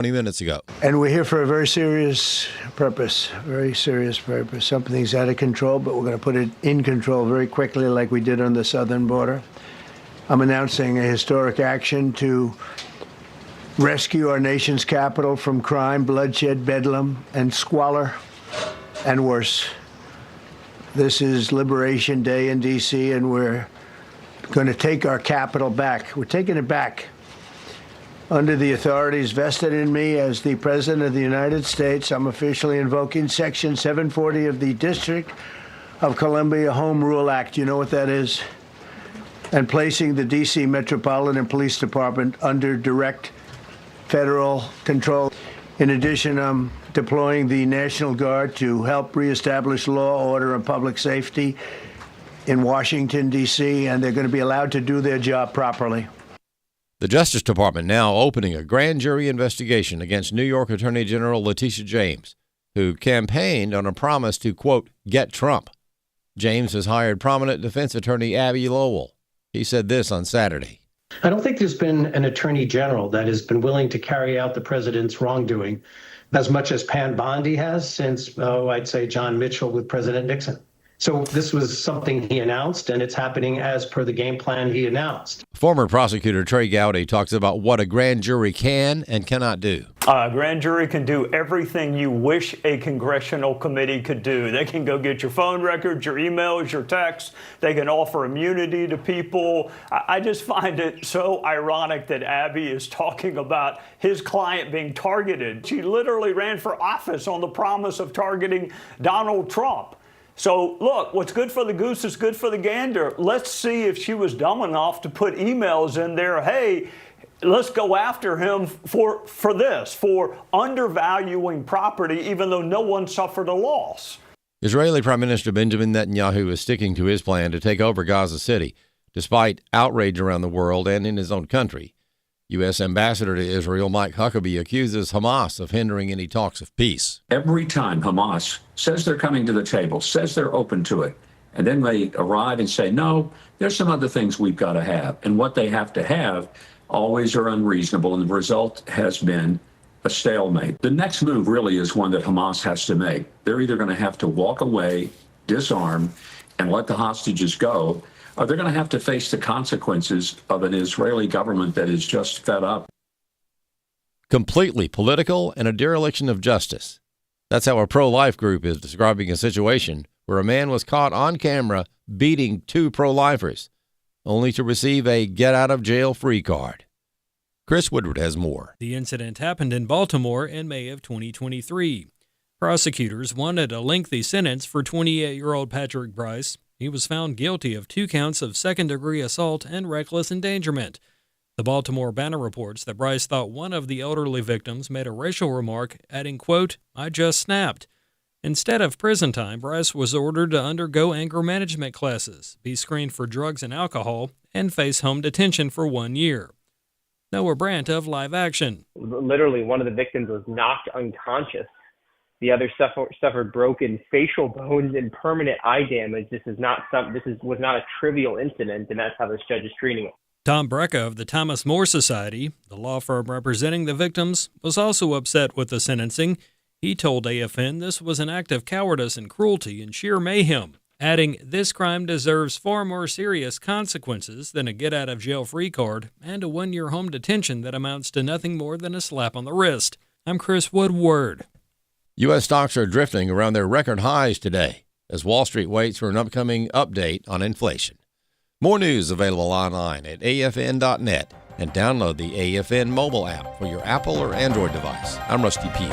20 minutes ago. And we're here for a very serious purpose, Something's out of control, but we're going to put it in control very quickly like we did on the southern border. I'm announcing a historic action to rescue our nation's capital from crime, bloodshed, bedlam, and squalor, and worse. This is Liberation Day in D.C., and we're going to take our capital back. We're taking it back. Under the authorities vested in me as the President of the United States, I'm officially invoking Section 740 of the District of Columbia Home Rule Act. You know what that is? And placing the D.C. Metropolitan Police Department under direct federal control. In addition, I'm deploying the National Guard to help reestablish law, order, and public safety in Washington, D.C., and they're going to be allowed to do their job properly. The Justice Department now opening a grand jury investigation against New York Attorney General Letitia James, who campaigned on a promise to, quote, get Trump. James has hired prominent defense attorney Abby Lowell. He said this on Saturday. I don't think there's been an attorney general that has been willing to carry out the president's wrongdoing as much as Pam Bondi has since, I'd say John Mitchell with President Nixon. So this was something he announced, and it's happening as per the game plan he announced. Former prosecutor Trey Gowdy talks about what a grand jury can and cannot do. A grand jury can do everything you wish a congressional committee could do. They can go get your phone records, your emails, your texts. They can offer immunity to people. I just find it so ironic that Abby is talking about his client being targeted. She literally ran for office on the promise of targeting Donald Trump. So, look, what's good for the goose is good for the gander. Let's see if she was dumb enough to put emails in there, hey, let's go after him for this, for undervaluing property, even though no one suffered a loss. Israeli Prime Minister Benjamin Netanyahu is sticking to his plan to take over Gaza City, despite outrage around the world and in his own country. U.S. Ambassador to Israel Mike Huckabee accuses Hamas of hindering any talks of peace. Every time Hamas says they're coming to the table, says they're open to it, and then they arrive and say, no, there's some other things we've got to have. And what they have to have always are unreasonable, and the result has been a stalemate. The next move really is one that Hamas has to make. They're either going to have to walk away, disarm, and let the hostages go, or they're going to have to face the consequences of an Israeli government that is just fed up. Completely political and a dereliction of justice. That's how a pro-life group is describing a situation where a man was caught on camera beating two pro-lifers, only to receive a get-out-of-jail-free card. Chris Woodward has more. The incident happened in Baltimore in May of 2023. Prosecutors wanted a lengthy sentence for 28-year-old Patrick Bryce. He was found guilty of 2 counts of second-degree assault and reckless endangerment. The Baltimore Banner reports that Bryce thought one of the elderly victims made a racial remark, adding, quote, I just snapped. Instead of prison time, Bryce was ordered to undergo anger management classes, be screened for drugs and alcohol, and face home detention for 1 year. Noah Brandt of Live Action. Literally, one of the victims was knocked unconscious. The other suffered broken facial bones and permanent eye damage. This was not a trivial incident, and that's how this judge is treating it. Tom Brecka of the Thomas More Society, the law firm representing the victims, was also upset with the sentencing. He told AFN this was an act of cowardice and cruelty and sheer mayhem, adding this crime deserves far more serious consequences than a get-out-of-jail-free card and a 1-year home detention that amounts to nothing more than a slap on the wrist. I'm Chris Woodward. U.S. stocks are drifting around their record highs today as Wall Street waits for an upcoming update on inflation. More news available online at afn.net and download the AFN mobile app for your Apple or Android device. I'm Rusty Peel.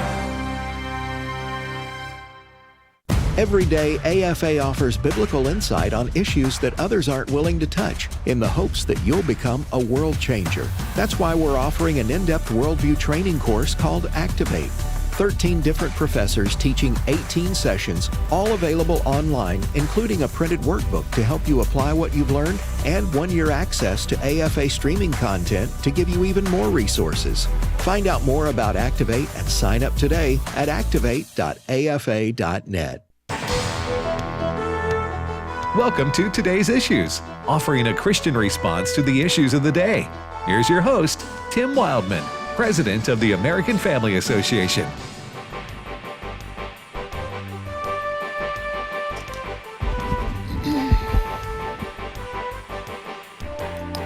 Every day, AFA offers biblical insight on issues that others aren't willing to touch in the hopes that you'll become a world changer. That's why we're offering an in-depth worldview training course called Activate. 13 different professors teaching 18 sessions, all available online, including a printed workbook to help you apply what you've learned and 1-year access to AFA streaming content to give you even more resources. Find out more about Activate and sign up today at activate.afa.net. Welcome to Today's Issues, offering a Christian response to the issues of the day. Here's your host, Tim Wildman. president of the American Family Association.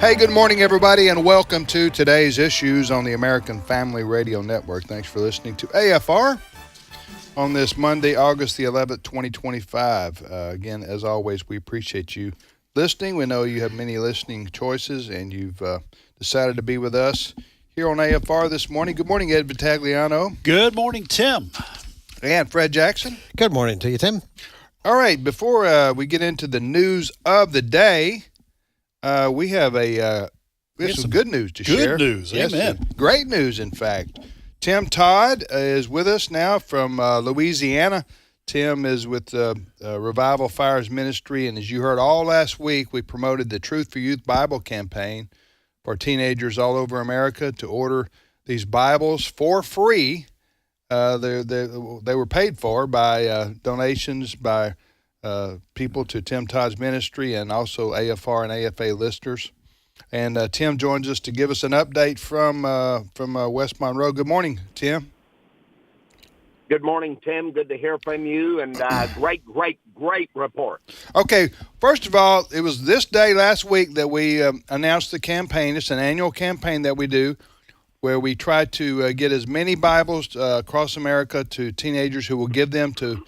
Hey, good morning, everybody, and welcome to today's issues on the American Family Radio Network. Thanks for listening to AFR on this Monday, August the 11th, 2025. Again, as always, we appreciate you listening. We know you have many listening choices, and you've decided to be with us here on AFR this morning. Good morning, Ed Vitagliano. Good morning, Tim. And Fred Jackson. Good morning to you, Tim. All right, before we get into the news of the day, we have some good news to share. Good news, yes, amen. Great news, in fact. Tim Todd is with us now from Louisiana. Tim is with Revival Fires Ministry, and as you heard all last week, we promoted the Truth for Youth Bible campaign for teenagers all over America to order these Bibles for free. They were paid for by donations by people to Tim Todd's ministry and also AFR and AFA listeners. And Tim joins us to give us an update from West Monroe. Good morning, Tim. Good morning, Tim. Good to hear from you, and great report. Okay, first of all, it was this day last week that we announced the campaign. It's an annual campaign that we do where we try to get as many Bibles across America to teenagers who will give them to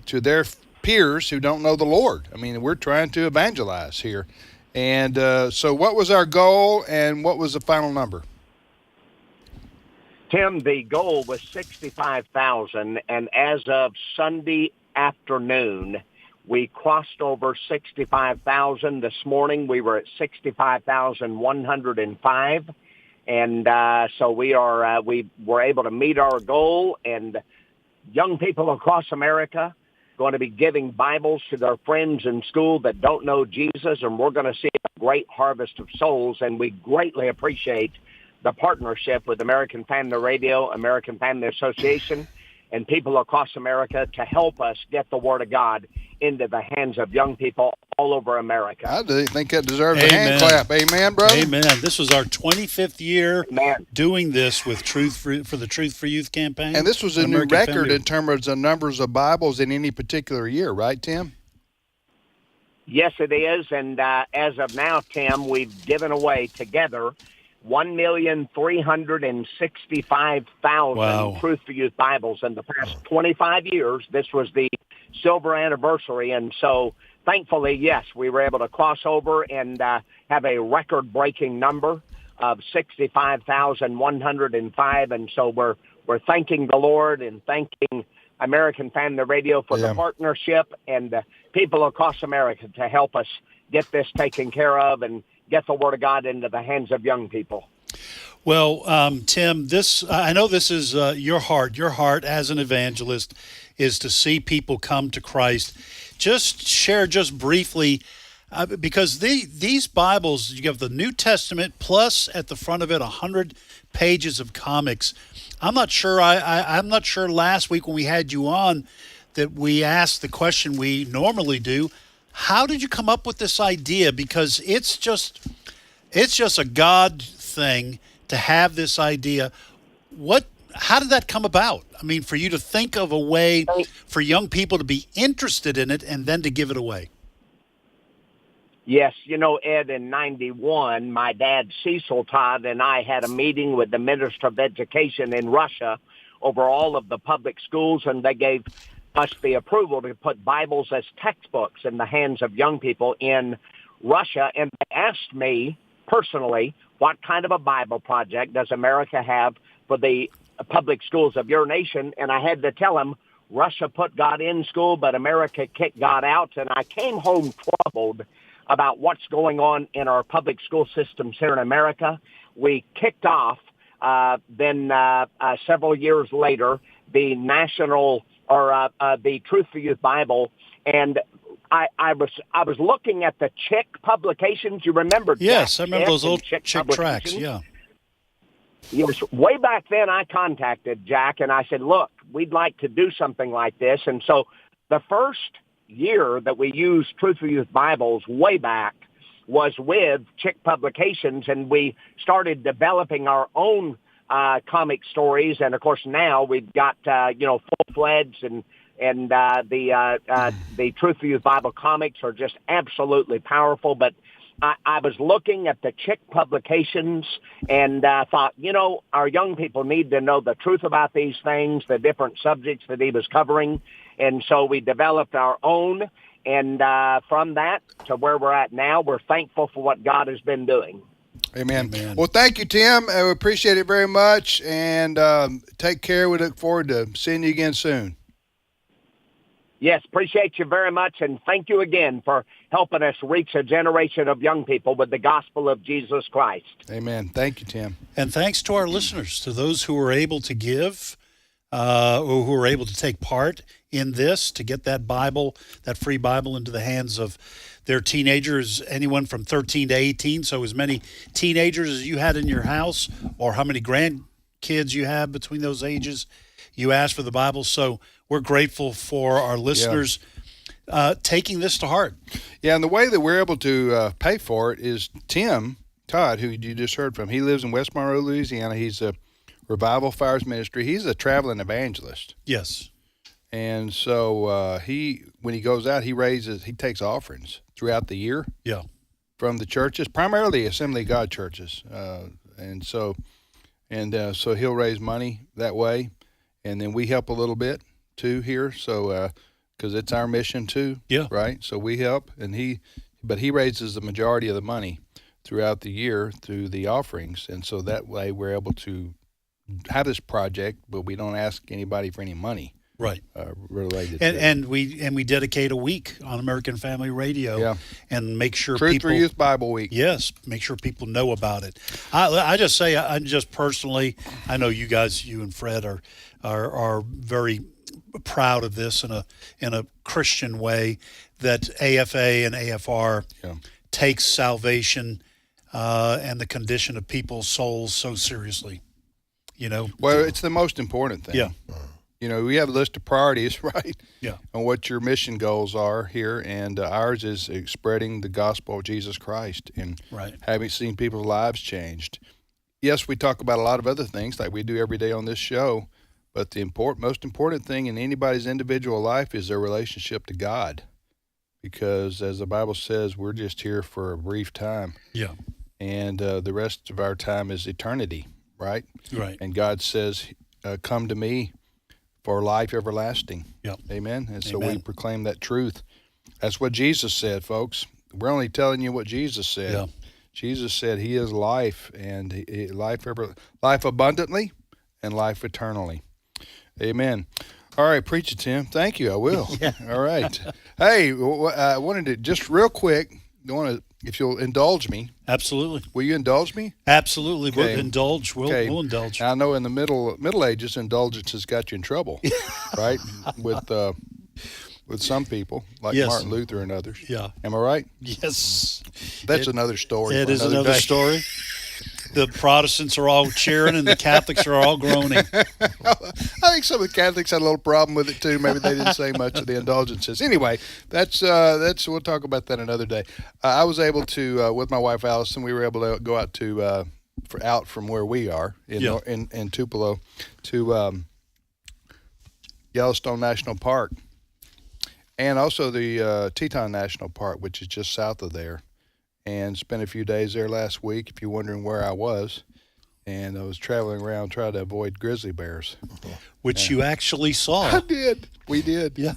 their peers who don't know the Lord. I mean, we're trying to evangelize here. And so what was our goal and what was the final number? Tim, the goal was 65,000, and as of Sunday afternoon, we crossed over 65,000. This morning, we were at 65,105. And so we were able to meet our goal, and young people across America going to be giving Bibles to their friends in school that don't know Jesus, and we're going to see a great harvest of souls, and we greatly appreciate the partnership with American Family Radio, American Family Association, and people across America to help us get the Word of God into the hands of young people all over America. I do think that deserves a hand clap. Amen, brother? Amen. This was our 25th year Amen. Doing this with for the Truth for Youth campaign. And this was a new record in terms of numbers of Bibles in any particular year, right, Tim? Yes, it is. And as of now, Tim, we've given away together 1,365,000 Truth for Youth Bibles in the past 25 years. This was the silver anniversary, and so thankfully, yes, we were able to cross over and have a record-breaking number of 65,105, and so we're thanking the Lord and thanking American Family Radio for the partnership and people across America to help us get this taken care of and get the Word of God into the hands of young people. Well, Tim, I know this is your heart. Your heart as an evangelist is to see people come to Christ. Just share just briefly, because these Bibles, you have the New Testament plus at the front of it 100 pages of comics. I'm not sure. I'm not sure. Last week when we had you on, that we asked the question we normally do. How did you come up with this idea? Because it's just a God thing to have this idea. How did that come about? I mean, for you to think of a way for young people to be interested in it and then to give it away. Yes, Ed, in 91, my dad, Cecil Todd, and I had a meeting with the Minister of Education in Russia over all of the public schools, and they gave us the approval to put Bibles as textbooks in the hands of young people in Russia. And they asked me personally, what kind of a Bible project does America have for the public schools of your nation? And I had to tell them, Russia put God in school, but America kicked God out. And I came home troubled about what's going on in our public school systems here in America. We kicked off, then several years later, the national the Truth for Youth Bible, and I was looking at the Chick publications. You remember? Yes, Jack I remember those old Chick Chick tracks. Yeah. Yes, way back then I contacted Jack and I said, look, we'd like to do something like this. And so the first year that we used Truth for Youth Bibles way back was with Chick Publications, and we started developing our own comic stories, and of course now we've got full-fledged and the Truth for Youth Bible comics are just absolutely powerful. But I was looking at the Chick publications and thought, our young people need to know the truth about these things, the different subjects that he was covering. And so we developed our own. And from that to where we're at now, we're thankful for what God has been doing. Amen. Well, thank you, Tim. We appreciate it very much. And take care. We look forward to seeing you again soon. Yes, appreciate you very much, and thank you again for helping us reach a generation of young people with the gospel of Jesus Christ. Amen. Thank you, Tim. And thanks to our listeners, to those who are able to give, or who are able to take part in this, to get that Bible, that free Bible, into the hands of their teenagers, anyone from 13 to 18. So as many teenagers as you had in your house, or how many grandkids you have between those ages, you asked for the Bible. So we're grateful for our listeners taking this to heart. Yeah, and the way that we're able to pay for it is Tim Todd, who you just heard from. He lives in West Monroe, Louisiana. He's a Revival Fires Ministry. He's a traveling evangelist. Yes. And so when he goes out, he takes offerings throughout the year. Yeah. From the churches, primarily Assembly of God churches. And so he'll raise money that way. And then we help a little bit too here, so because it's our mission too, right? So we help, but he raises the majority of the money throughout the year through the offerings, and so that way we're able to have this project, but we don't ask anybody for any money, right? Related, and we dedicate a week on American Family Radio, and make sure Truth people for Youth Bible Week. Yes, make sure people know about it. I just say, I just personally, I know you guys, you and Fred are very proud of this in a Christian way, that AFA and AFR takes salvation and the condition of people's souls so seriously. Well, it's the most important thing. Yeah. We have a list of priorities, right? Yeah. On what your mission goals are here, and ours is spreading the gospel of Jesus Christ and having seen people's lives changed. Yes, we talk about a lot of other things like we do every day on this show, but the most important thing in anybody's individual life is their relationship to God, because as the Bible says, we're just here for a brief time. Yeah. And the rest of our time is eternity, right? Right. And God says, come to me for life everlasting. Yeah. Amen. And so we proclaim that truth. That's what Jesus said, folks. We're only telling you what Jesus said. Yeah. Jesus said he is life, and life abundantly and life eternally. Amen. All right, preach it, Tim. Thank you. I will. Yeah. All right. Hey, I wanted to just real quick, if you'll indulge me. Absolutely. Will you indulge me? Absolutely. Okay. We'll indulge. We'll indulge. I know in the Middle Ages, indulgence has got you in trouble, right? With some people, like Martin Luther and others. Yeah. Am I right? Yes. That's another story. It is another story. The Protestants are all cheering and the Catholics are all groaning. I think some of the Catholics had a little problem with it too. Maybe they didn't say much of the indulgences. Anyway, that's we'll talk about that another day. I was able to with my wife Allison. We were able to go out to out from where we are in Tupelo to Yellowstone National Park, and also the Teton National Park, which is just south of there. And spent a few days there last week, if you're wondering where I was. And I was traveling around trying to avoid grizzly bears. Which you actually saw. I did. We did. Yeah.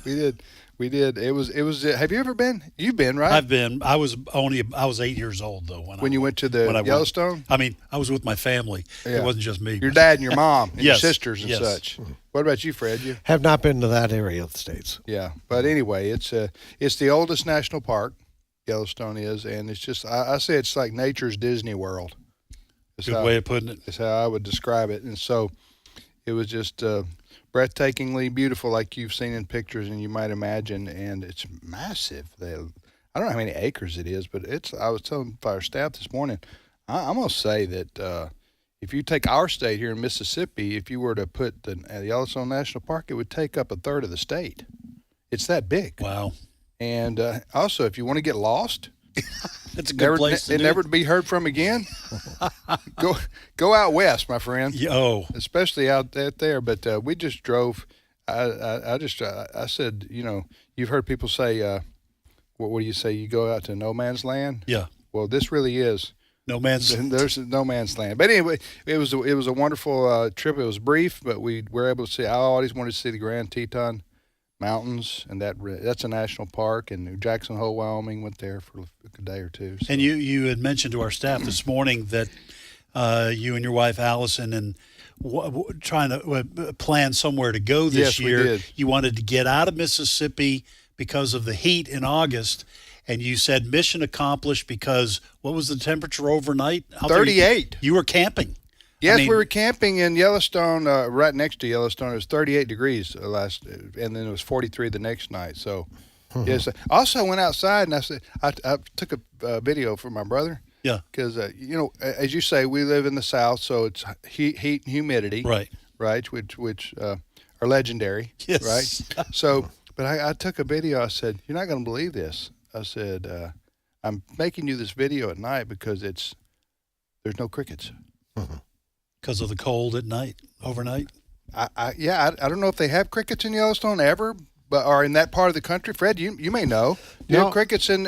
We did. It was. Have you ever been? You've been, right? I've been. I was 8 years old, though. When you went to the Yellowstone? I was with my family. Yeah. It wasn't just me. Your dad and your mom and Yes. your sisters and such. What about you, Fred? You have not been to that area of the States. Yeah. But anyway, it's the oldest national park. Yellowstone is, and it's just I say it's like nature's Disney World. Good way of putting it. That's how I would describe it. And so it was just breathtakingly beautiful, like you've seen in pictures and you might imagine, and it's massive. I don't know how many acres it is, but I was telling our staff this morning, I'm going to say that if you take our state here in Mississippi, if you were to put the Yellowstone National Park, it would take up a third of the state. It's that big. Wow. And also, if you want to get lost, That's a good place to do. Never to be heard from again. Go out west, my friend. Oh, especially out there. But we just drove. I said, you've heard people say, what do you say? You go out to no man's land. Yeah. Well, this really is no man's. There's no man's land. But anyway, it was a wonderful trip. It was brief, but we were able to see. I always wanted to see the Grand Teton Mountains, and that's a national park. And Jackson Hole, Wyoming, went there for a day or two. So. And you had mentioned to our staff this morning that you and your wife Allison and trying to plan somewhere to go this year. We did. You wanted to get out of Mississippi because of the heat in August, and you said mission accomplished because what was the temperature overnight? 38. You were camping. Yes, we were camping in Yellowstone, right next to Yellowstone. It was 38 degrees and then it was 43 the next night. So, yes. Also, I went outside and I said I took a video for my brother. Yeah. Because as you say, we live in the South, so it's heat and humidity. Right. Right. Which are legendary. Yes. Right. So, but I took a video. I said, "You're not going to believe this." I said, "I'm making you this video at night because there's no crickets." Because of the cold at night, overnight? I don't know if they have crickets in Yellowstone ever, or in that part of the country. Fred, you may know. Do you have crickets in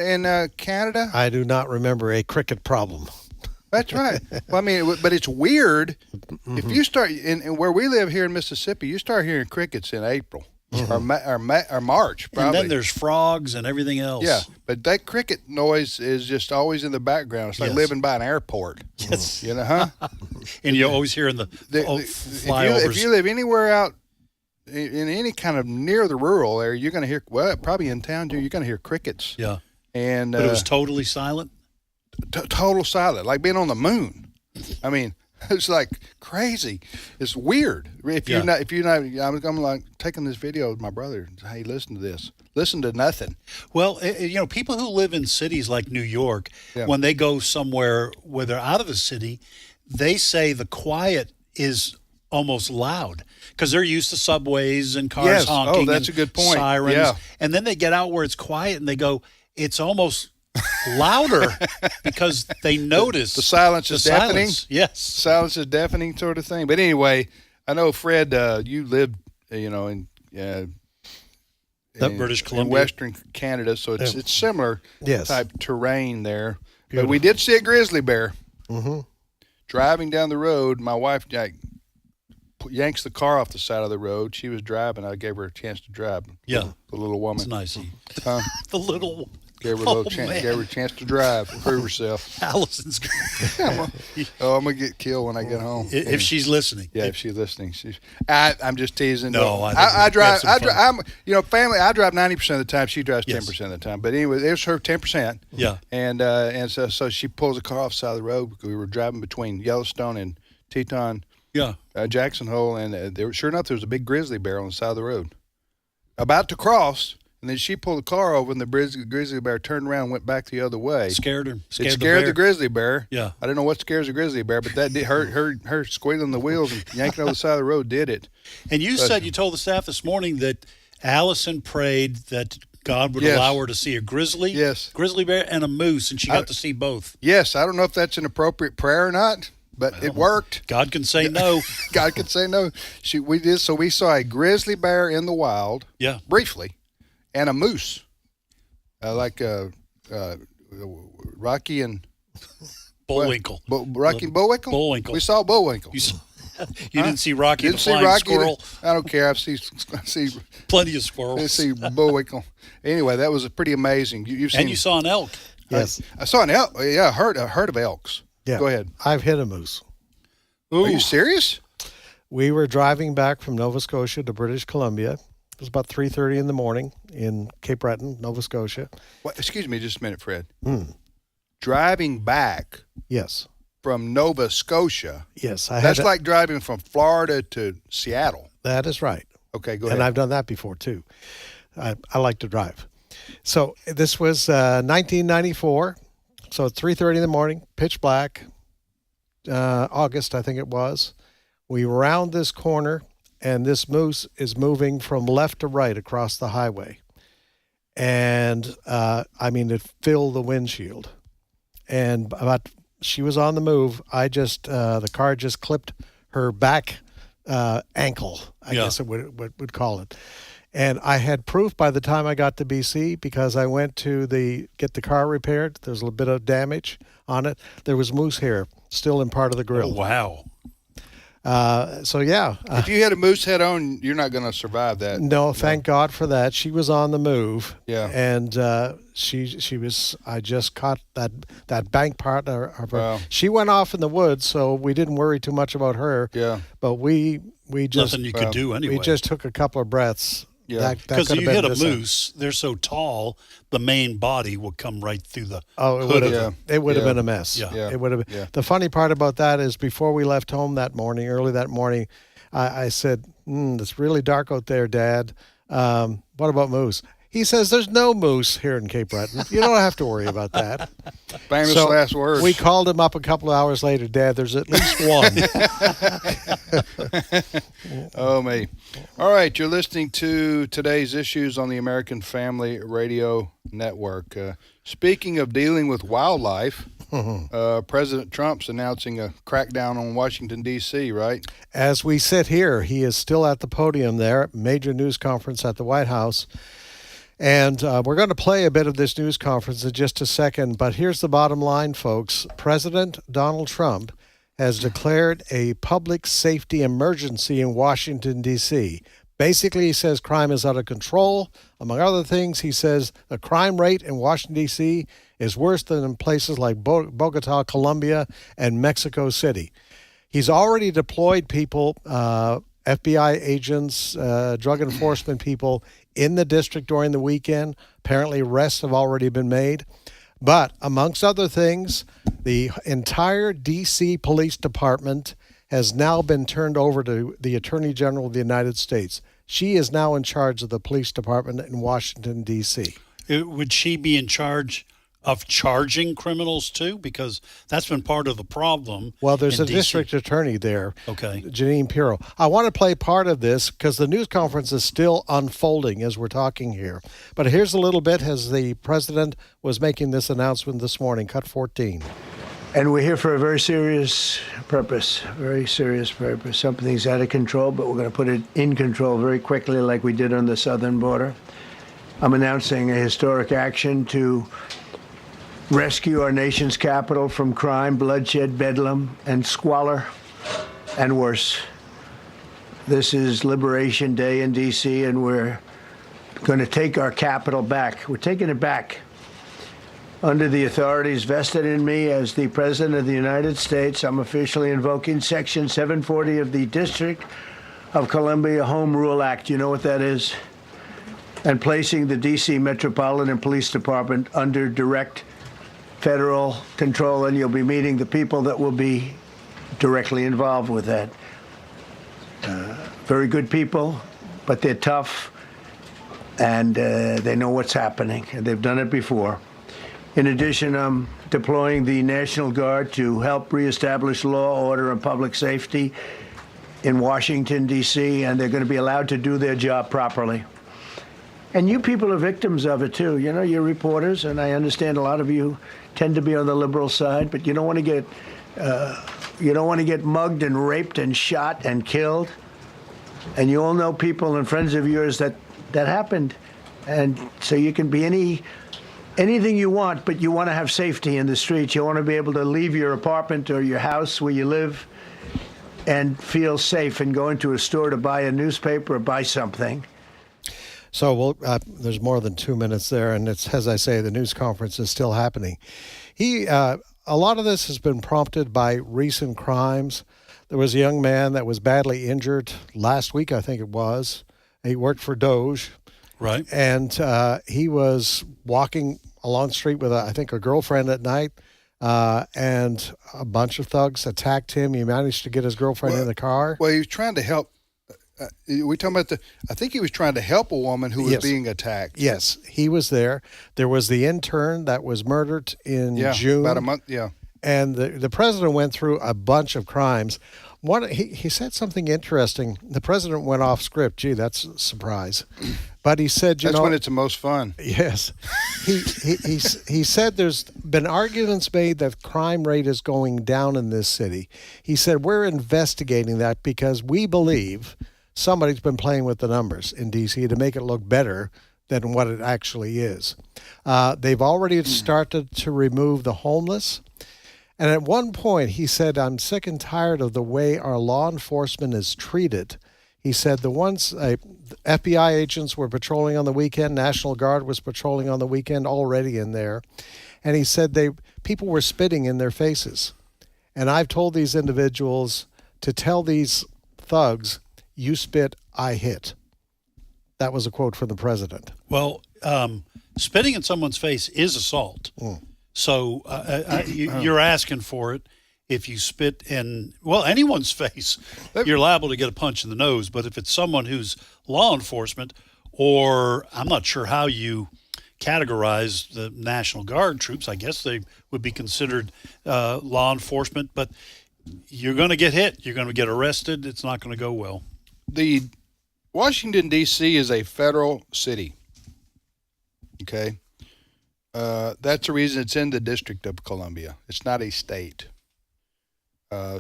Canada? I do not remember a cricket problem. That's right. Well, I mean, but it's weird. If you start, in where we live here in Mississippi, you start hearing crickets in April. Or March, probably. And then there's frogs and everything else. Yeah, but that cricket noise is just always in the background. It's like living by an airport. Yes. Huh? And you're always hearing the flyovers. If you live anywhere out in any kind of near the rural area, you're going to hear, probably in town too, you're going to hear crickets. Yeah. But it was totally silent? Total silent, like being on the moon. I mean, it's like crazy. It's weird. If you're not, I'm like taking this video with my brother. Hey, listen to this. Listen to nothing. Well, people who live in cities like New York, when they go somewhere where they're out of the city, they say the quiet is almost loud because they're used to subways and cars honking. Oh, that's a good point. Sirens. Yeah. And then they get out where it's quiet and they go, it's almost louder because they notice the silence is deafening. Yes, silence is deafening, sort of thing. But anyway, I know Fred, you lived, in British Columbia, in Western Canada, so it's similar type terrain there. Beautiful. But we did see a grizzly bear. Mm-hmm. Driving down the road, my wife yanks the car off the side of the road. She was driving. I gave her a chance to drive. Yeah, the little woman. It's nice. The little. Gave her a little chance. Gave her a chance to drive, prove herself. Allison's. I'm gonna get killed when I get home. If she's listening. Yeah, if she's listening. I'm just teasing. No, I drive. I'm family. I drive 90% of the time. She drives 10% of the time. But anyway, it was her 10%. Yeah. And so she pulls the car off the side of the road because we were driving between Yellowstone and Teton. Yeah. Jackson Hole, and sure enough, there was a big grizzly bear on the side of the road, about to cross. And then she pulled the car over, and the grizzly bear turned around and went back the other way. Scared her. It scared the grizzly bear. Yeah. I don't know what scares a grizzly bear, but that did her squealing the wheels and yanking over the side of the road did it. And you said, you told the staff this morning that Allison prayed that God would allow her to see a grizzly bear, and a moose, and she got to see both. Yes. I don't know if that's an appropriate prayer or not, but it worked. God can say no. God can say no. We did. So we saw a grizzly bear in the wild. Yeah. Briefly. And a moose, like Rocky and Bullwinkle. Rocky and Bullwinkle? Bullwinkle. We saw Bullwinkle. You didn't see Rocky the flying squirrel? I don't care. I see plenty of squirrels. I see Bullwinkle. Anyway, that was pretty amazing. You've seen, and you saw an elk. Yes. I saw an elk. Yeah, I heard of elks. Yeah. Go ahead. I've hit a moose. Ooh. Are you serious? We were driving back from Nova Scotia to British Columbia. It was about 3:30 in the morning in Cape Breton, Nova Scotia. What? Excuse me just a minute, Fred. Driving back yes. from Nova Scotia. Yes. That's like driving from Florida to Seattle. That is right. Okay, go ahead. And I've done that before, too. I like to drive. So this was 1994. So it's 3:30 in the morning, pitch black, August, I think it was. We round this corner, and this moose is moving from left to right across the highway. and I mean, it filled the windshield. And she was on the move. The car just clipped her back ankle, I guess it would call it. And I had proof by the time I got to BC, because I went to get the car repaired. There was a little bit of damage on it. There was moose hair still in part of the grill. Oh, wow. So yeah. If you had a moose head on, you're not going to survive that. No, thank God for that. She was on the move. Yeah. And she was. I just caught that bank partner of her. Wow. She went off in the woods, so we didn't worry too much about her. Yeah. But we just nothing you could do anyway. We just took a couple of breaths. Yeah. Because if you hit a moose, they're so tall, the main body will come right through the hood. It would have been a mess. Yeah. It would have been. Yeah. The funny part about that is, before we left home early that morning, I said, it's really dark out there, Dad. What about moose? He says, there's no moose here in Cape Breton. You don't have to worry about that. Famous last words. We called him up a couple of hours later. Dad, there's at least one. Oh, me. All right, you're listening to today's issues on the American Family Radio Network. Speaking of dealing with wildlife, President Trump's announcing a crackdown on Washington, D.C., right? As we sit here, he is still at the podium there, major news conference at the White House. And we're going to play a bit of this news conference in just a second. But here's the bottom line, folks. President Donald Trump has declared a public safety emergency in Washington, D.C. Basically, he says crime is out of control. Among other things, he says the crime rate in Washington, D.C. is worse than in places like Bogota, Colombia, and Mexico City. He's already deployed people, FBI agents, drug enforcement people in the district during the weekend. Apparently, arrests have already been made. But amongst other things, the entire D.C. Police Department has now been turned over to the Attorney General of the United States. She is now in charge of the police department in Washington, D.C. Would she be in charge of charging criminals too? Because that's been part of the problem. Well, there's a DC. district attorney there, Okay. Janine Pirro. I want to play part of this because the news conference is still unfolding as we're talking here. But here's a little bit as the president was making this announcement this morning, cut 14. And we're here for a very serious purpose, very serious purpose. Something's out of control, but we're going to put it in control very quickly like we did on the southern border. I'm announcing a historic action to rescue our nation's capital from crime, bloodshed, bedlam, and squalor, and worse. This is Liberation Day in D.C., and we're going to take our capital back. We're taking it back under the authorities vested in me as the President of the United States. I'm officially invoking Section 740 of the District of Columbia Home Rule Act. You know what that is? And placing the D.C. Metropolitan Police Department under direct federal control, and you'll be meeting the people that will be directly involved with that. Very good people, but they're tough, and they know what's happening, and they've done it before. In addition, I'm deploying the National Guard to help reestablish law, order, and public safety in Washington, D.C., and they're going to be allowed to do their job properly. And you people are victims of it, too. You know, you're reporters, and I understand a lot of you tend to be on the liberal side, but you don't want to get mugged and raped and shot and killed. And you all know people and friends of yours that happened. And so you can be anything you want, but you want to have safety in the streets. You want to be able to leave your apartment or your house where you live and feel safe and go into a store to buy a newspaper or buy something. So there's more than 2 minutes there, and it's, as I say, the news conference is still happening. A lot of this has been prompted by recent crimes. There was a young man that was badly injured last week, I think it was. He worked for Doge. Right. And he was walking along the street with, I think, a girlfriend at night, and a bunch of thugs attacked him. He managed to get his girlfriend in the car. Well, he was trying to help. We talking about I think he was trying to help a woman who was being attacked. Yes, he was there. There was the intern that was murdered in June. About a month, yeah. And the president went through a bunch of crimes. He said something interesting. The president went off script. Gee, that's a surprise. But he said, that's when it's the most fun. Yes. He said there's been arguments made that crime rate is going down in this city. He said, we're investigating that because we believe somebody's been playing with the numbers in D.C. to make it look better than what it actually is. They've already started to remove the homeless. And at one point, he said, I'm sick and tired of the way our law enforcement is treated. He said the ones FBI agents were patrolling on the weekend, National Guard was patrolling on the weekend already in there. And he said people were spitting in their faces. And I've told these individuals to tell these thugs, you spit, I hit. That was a quote from the president. Well, spitting in someone's face is assault. So you're asking for it. If you spit in, anyone's face, you're liable to get a punch in the nose. But if it's someone who's law enforcement, or I'm not sure how you categorize the National Guard troops, I guess they would be considered law enforcement. But you're going to get hit. You're going to get arrested. It's not going to go well. The Washington, D.C. is a federal city. Okay. That's the reason it's in the District of Columbia. It's not a state.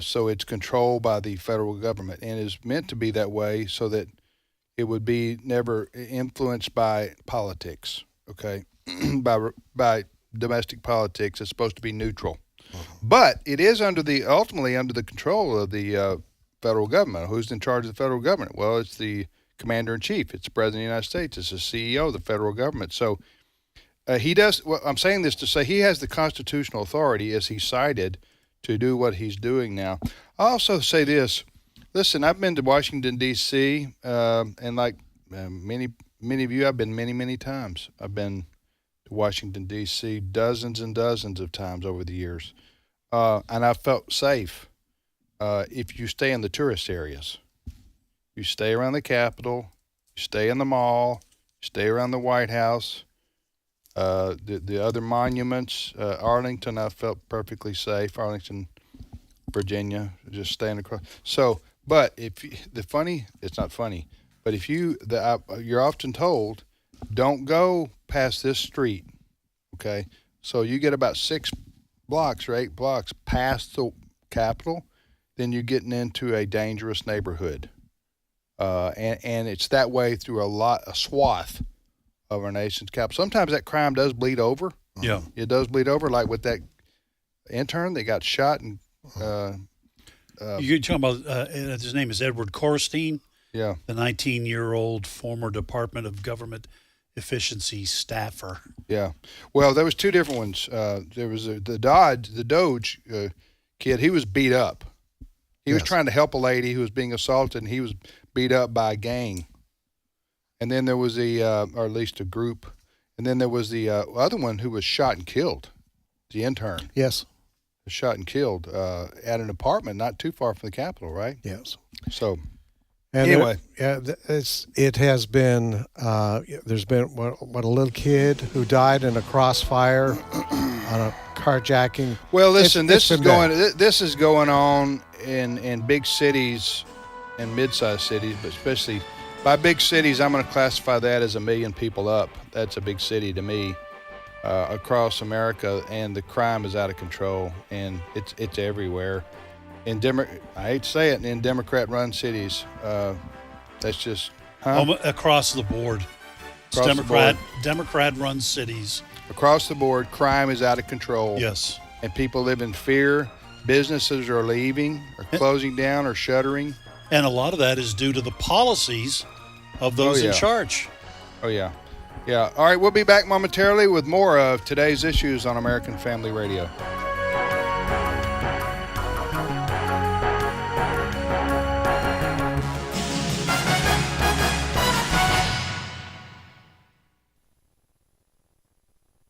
So it's controlled by the federal government and is meant to be that way so that it would be never influenced by politics, okay, by domestic politics. It's supposed to be neutral. But it is ultimately under the control of the federal government. Who's in charge of the federal government? Well, it's the commander-in-chief. It's the president of the United States. It's the CEO of the federal government. So he does. Well, I'm saying this to say he has the constitutional authority, as he cited, to do what he's doing now. I'll also say this. Listen, I've been to Washington, D.C., and like many of you, I've been many times. I've been to Washington, D.C. dozens and dozens of times over the years, and I've felt safe if you stay in the tourist areas. You stay around the Capitol, you stay in the mall, you stay around the White House, the other monuments. Arlington, I felt perfectly safe. Arlington, Virginia, just staying across. So, but it's not funny, but if you're often told, don't go past this street, okay? So you get about 6 blocks or 8 blocks past the Capitol, then you're getting into a dangerous neighborhood. And it's that way through a swath of our nation's capital. Sometimes that crime does bleed over. Yeah. It does bleed over, like with that intern that got shot. And you're talking about, his name is Edward Korstein? Yeah. The 19-year-old former Department of Government Efficiency staffer. Yeah. Well, there was 2 different ones. There was the Doge kid. He was beat up. He was trying to help a lady who was being assaulted, and he was beat up by a gang. And then there was or at least a group. And then there was the other one who was shot and killed, the intern. Yes. Shot and killed at an apartment not too far from the Capitol, right? Yes. So, and anyway. It has been, there's been a little kid who died in a crossfire on a carjacking. Well, listen, this is going on in big cities and mid-sized cities, but especially by big cities, I'm going to classify that as 1 million people up. That's a big city to me across America, and the crime is out of control, and it's everywhere. I hate to say it, in Democrat-run cities, that's just across the board. Democrat-run cities. Across the board, crime is out of control. Yes. And people live in fear. Businesses are leaving, or closing down, or shuttering. And a lot of that is due to the policies of those in charge. Oh, yeah. Yeah. All right, we'll be back momentarily with more of today's issues on American Family Radio.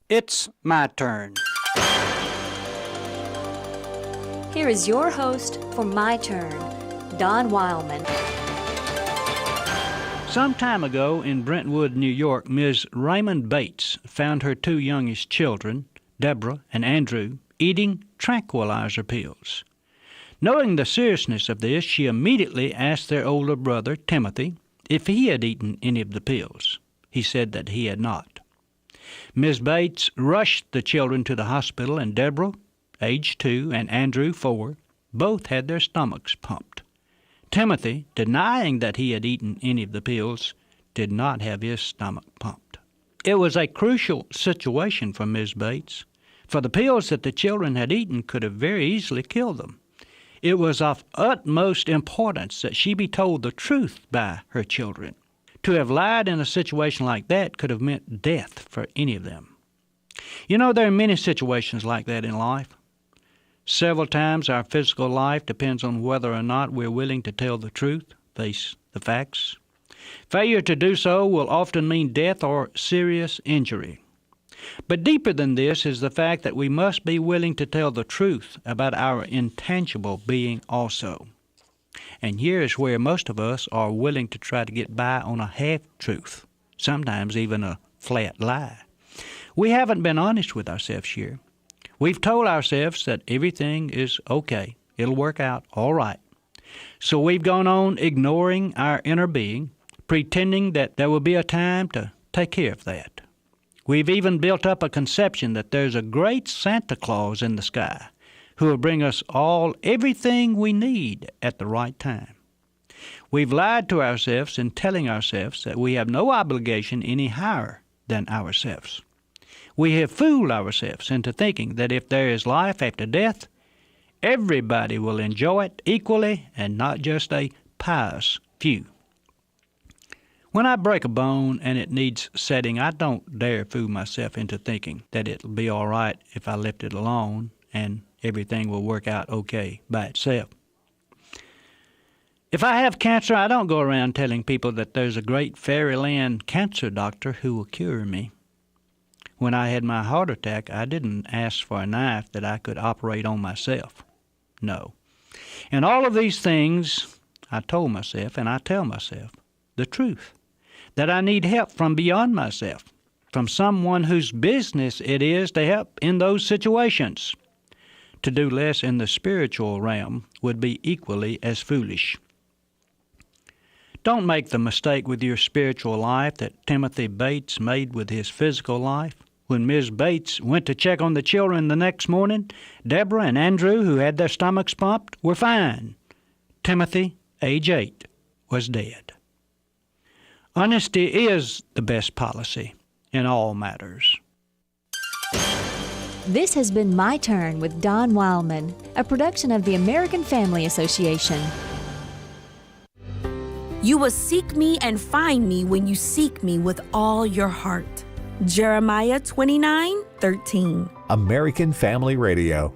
It's my turn. Here is your host for My Turn, Don Wildman. Some time ago in Brentwood, New York, Ms. Raymond Bates found her 2 youngest children, Deborah and Andrew, eating tranquilizer pills. Knowing the seriousness of this, she immediately asked their older brother, Timothy, if he had eaten any of the pills. He said that he had not. Ms. Bates rushed the children to the hospital, and Deborah, age 2, and Andrew, 4, both had their stomachs pumped. Timothy, denying that he had eaten any of the pills, did not have his stomach pumped. It was a crucial situation for Ms. Bates, for the pills that the children had eaten could have very easily killed them. It was of utmost importance that she be told the truth by her children. To have lied in a situation like that could have meant death for any of them. You know, there are many situations like that in life. Several times our physical life depends on whether or not we're willing to tell the truth, face the facts. Failure to do so will often mean death or serious injury. But deeper than this is the fact that we must be willing to tell the truth about our intangible being also. And here is where most of us are willing to try to get by on a half-truth, sometimes even a flat lie. We haven't been honest with ourselves here. We've told ourselves that everything is okay, it'll work out all right. So we've gone on ignoring our inner being, pretending that there will be a time to take care of that. We've even built up a conception that there's a great Santa Claus in the sky who will bring us all everything we need at the right time. We've lied to ourselves in telling ourselves that we have no obligation any higher than ourselves. We have fooled ourselves into thinking that if there is life after death, everybody will enjoy it equally and not just a pious few. When I break a bone and it needs setting, I don't dare fool myself into thinking that it'll be all right if I left it alone and everything will work out okay by itself. If I have cancer, I don't go around telling people that there's a great fairyland cancer doctor who will cure me. When I had my heart attack, I didn't ask for a knife that I could operate on myself. No. And all of these things, I told myself, and I tell myself, the truth, that I need help from beyond myself, from someone whose business it is to help in those situations. To do less in the spiritual realm would be equally as foolish. Don't make the mistake with your spiritual life that Timothy Bates made with his physical life. When Ms. Bates went to check on the children the next morning, Deborah and Andrew, who had their stomachs pumped, were fine. Timothy, age 8, was dead. Honesty is the best policy in all matters. This has been My Turn with Don Wildman, a production of the American Family Association. You will seek me and find me when you seek me with all your heart. Jeremiah 29:13. American Family Radio.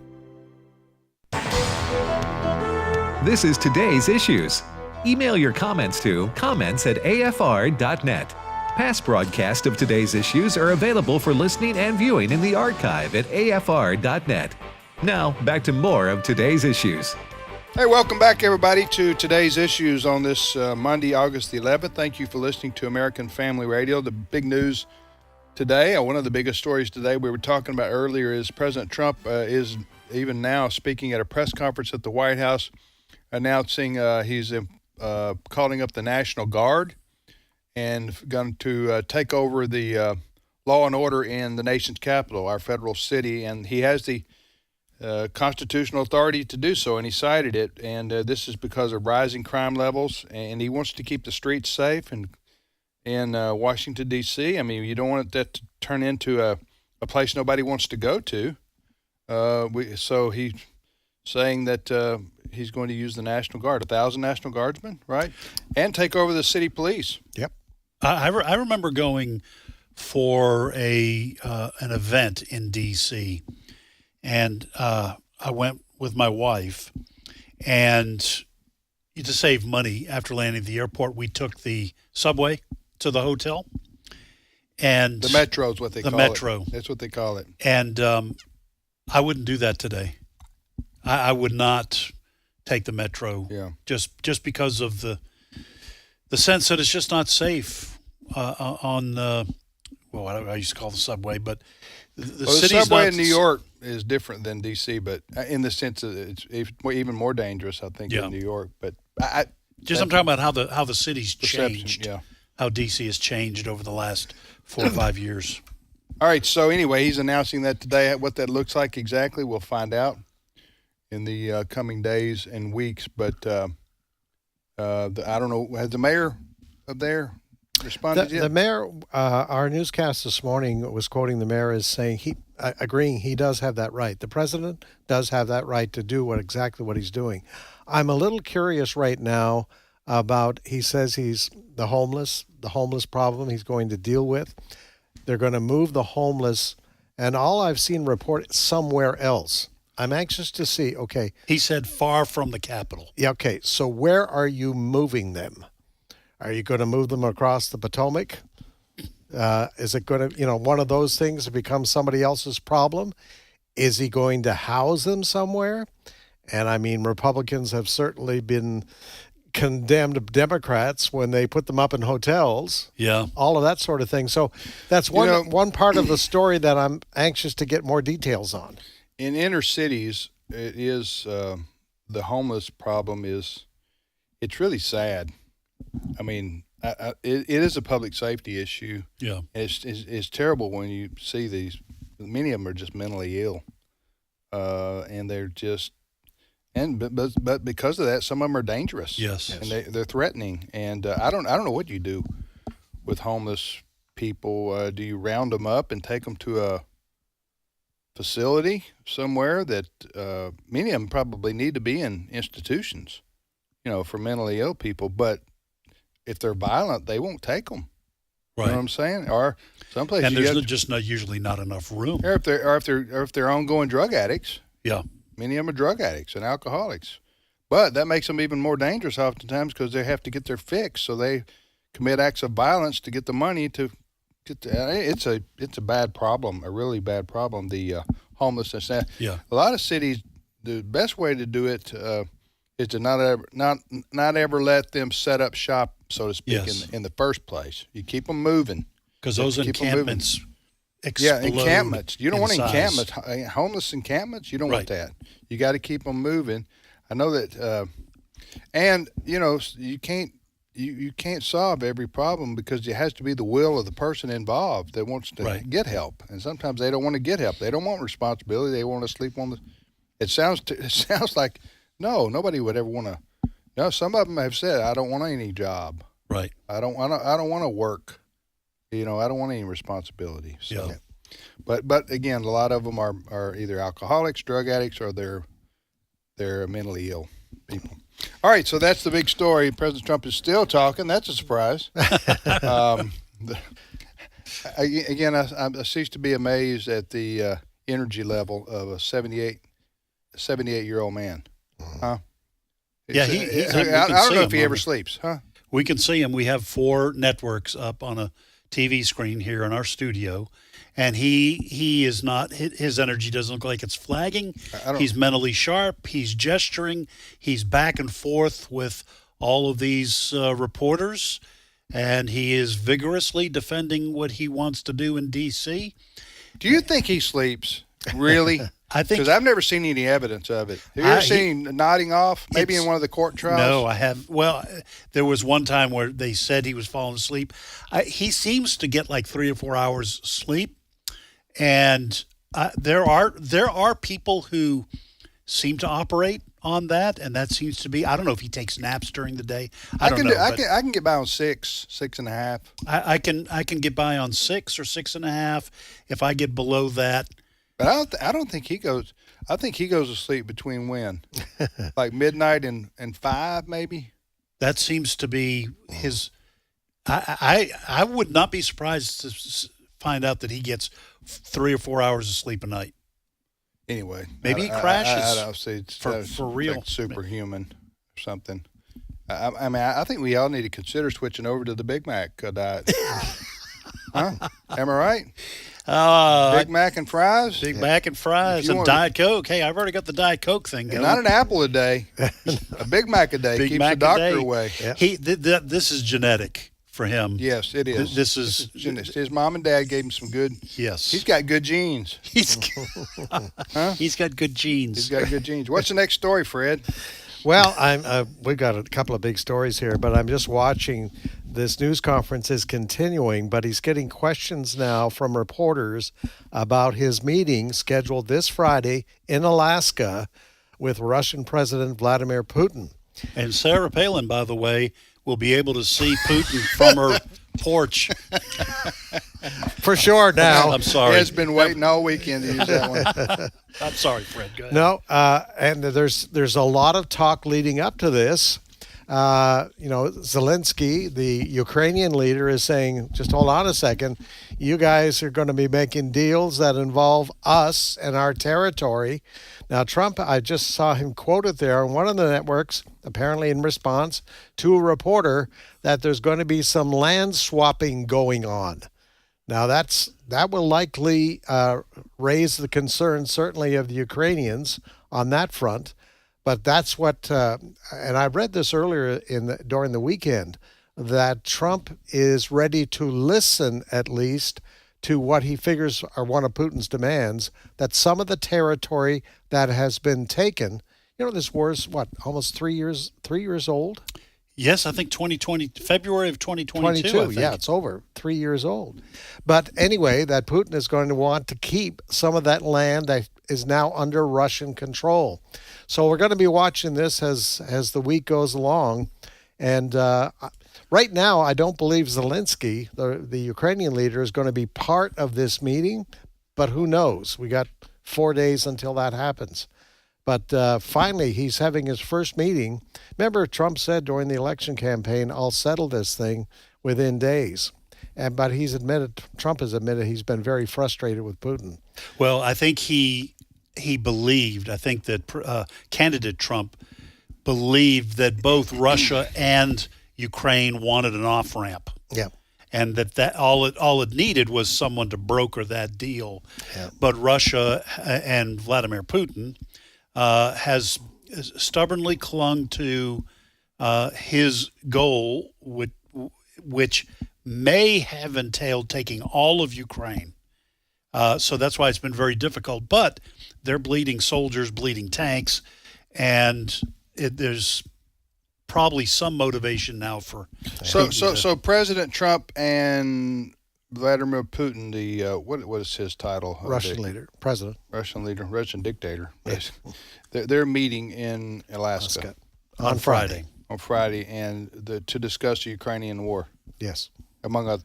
This is today's issues. Email your comments to comments@afr.net. Past broadcasts of today's issues are available for listening and viewing in the archive at afr.net. Now, back to more of today's issues. Hey, welcome back, everybody, to today's issues on this Monday, August the 11th. Thank you for listening to American Family Radio. The big news today, one of the biggest stories today we were talking about earlier, is President Trump is even now speaking at a press conference at the White House, announcing he's calling up the National Guard and going to take over the law and order in the nation's capital, our federal city. And he has the constitutional authority to do so, and he cited it. And this is because of rising crime levels, and he wants to keep the streets safe in Washington, D.C. I mean, you don't want that to turn into a place nobody wants to go to. So he's saying that he's going to use the National Guard, 1,000 National Guardsmen, right? And take over the city police. Yep. I remember going for an event in D.C., and I went with my wife, and to save money after landing at the airport, we took the subway to the hotel. And the metro is what they call it. The metro. That's what they call it. And I wouldn't do that today. I would not take the metro. Yeah. Just because of the sense that it's just not safe on I used to call the subway, but the city's subway not, in New York is different than D.C., but in the sense that it's even more dangerous, I think, in New York. But I'm talking about how the city's perception, changed. yeah. How D.C. has changed over the last 4 or 5 years. All right. So anyway, he's announcing that today. What that looks like exactly, we'll find out in the coming days and weeks. But I don't know. Has the mayor up there responded yet? The mayor, our newscast this morning was quoting the mayor as saying agreeing he does have that right. The president does have that right to do exactly what he's doing. I'm a little curious right now about, he says he's the homeless problem he's going to deal with. They're going to move the homeless, and all I've seen reported somewhere else. I'm anxious to see, okay. He said far from the capital. Yeah, okay. So where are you moving them? Are you going to move them across the Potomac? Is it going to, one of those things to become somebody else's problem? Is he going to house them somewhere? And I mean, Republicans have certainly been condemned Democrats when they put them up in hotels. Yeah. All of that sort of thing. So that's one part of the story that I'm anxious to get more details on. In inner cities, it is the homeless problem it's really sad. I mean, it is a public safety issue. Yeah. It's terrible when you see these. Many of them are just mentally ill, and they're just. But because of that, some of them are dangerous. Yes. And they're threatening. And I don't know what you do with homeless people. Do you round them up and take them to a facility somewhere that many of them probably need to be in institutions, for mentally ill people. But if they're violent, they won't take them. Right. You know what I'm saying? Or someplace. And there's usually not enough room. Or if they're ongoing drug addicts. Yeah. Many of them are drug addicts and alcoholics, but that makes them even more dangerous oftentimes because they have to get their fix. So they commit acts of violence to get the money to get. It's a bad problem, a really bad problem. The homelessness. Yeah. A lot of cities, the best way to do it is to not ever let them set up shop, so to speak, Yes. in the first place. You keep them moving because those encampments. Encampments. You don't want size. encampments, homeless encampments. You don't want that. You got to keep them moving. I know that, and you can't solve every problem because it has to be the will of the person involved that wants to get help. And sometimes they don't want to get help. They don't want responsibility. They want to sleep on the. It sounds like nobody would ever want to. No, some of them have said, "I don't want any job. Right. I don't want to work. I don't want any responsibility." So. Yeah. But again, a lot of them are either alcoholics, drug addicts, or they're mentally ill people. All right, so that's the big story. President Trump is still talking. That's a surprise. Again, I cease to be amazed at the energy level of a 78-year-old man. Huh? Yeah, I don't know if he ever sleeps. Huh? We can see him. We have 4 networks up on a TV screen here in our studio, and he is not. His energy doesn't look like it's flagging. He's mentally sharp. He's gesturing. He's back and forth with all of these reporters, and he is vigorously defending what he wants to do in D.C. Do you think he sleeps? Really? I think because I've never seen any evidence of it. Have you ever seen him nodding off? Maybe in one of the court trials. No, I have. Well, there was one time where they said he was falling asleep. He seems to get like 3 or 4 hours sleep, and there are people who seem to operate on that, and that seems to be. I don't know if he takes naps during the day. I can get by on 6.5. I can get by on 6 or 6.5. If I get below that. But I don't think he goes. I think he goes to sleep between when, like midnight and 5, maybe. That seems to be his. I would not be surprised to find out that he gets 3 or 4 hours of sleep a night. Anyway, maybe he crashes. I don't see for real, like superhuman or something. I mean, I think we all need to consider switching over to the Big Mac diet. Huh? Am I right? Big Mac and fries? Big Mac and fries and Diet Coke. Hey, I've already got the Diet Coke thing going. Not an apple a day. A Big Mac a day keeps the doctor away. Yeah. This is genetic for him. Yes, it is. This is his mom and dad gave him some good. Yes, he's got good genes. He's got good genes. He's got good genes. What's the next story, Fred? Well, we've got a couple of big stories here, but I'm just watching. This news conference is continuing, but he's getting questions now from reporters about his meeting scheduled this Friday in Alaska with Russian President Vladimir Putin. And Sarah Palin, by the way, will be able to see Putin from her porch. For sure now. I'm sorry. He's been waiting all weekend to use that one. I'm sorry, Fred. Go ahead. No, and there's a lot of talk leading up to this. Zelensky, the Ukrainian leader, is saying, just hold on a second, you guys are going to be making deals that involve us and our territory. Now, Trump, I just saw him quoted there on one of the networks, apparently in response to a reporter, that there's going to be some land swapping going on. Now, that will likely raise the concern, certainly, of the Ukrainians on that front. But that's what, and I read this earlier during the weekend, that Trump is ready to listen at least to what he figures are one of Putin's demands, that some of the territory that has been taken, this war is almost 3 years old? Yes, I think February of 2022. Yeah, it's over 3 years old. But anyway, that Putin is going to want to keep some of that land that is now under Russian control. So we're going to be watching this as the week goes along. And right now, I don't believe Zelensky, the Ukrainian leader, is going to be part of this meeting. But who knows? We got 4 days until that happens. But finally, he's having his first meeting. Remember, Trump said during the election campaign, I'll settle this thing within days. But Trump has admitted he's been very frustrated with Putin. Well, I think he believed, I think that candidate Trump believed that both Russia and Ukraine wanted an off-ramp. Yeah. And that all it needed was someone to broker that deal. Yeah. But Russia and Vladimir Putin has stubbornly clung to his goal, which may have entailed taking all of Ukraine. So that's why it's been very difficult. But they're bleeding soldiers, bleeding tanks, and there's probably some motivation now for. So President Trump and Vladimir Putin, the what is his title? Russian leader, president. Russian leader, Russian dictator. Yes. They're meeting in Alaska on Friday. On Friday, and to discuss the Ukrainian war. Yes. Among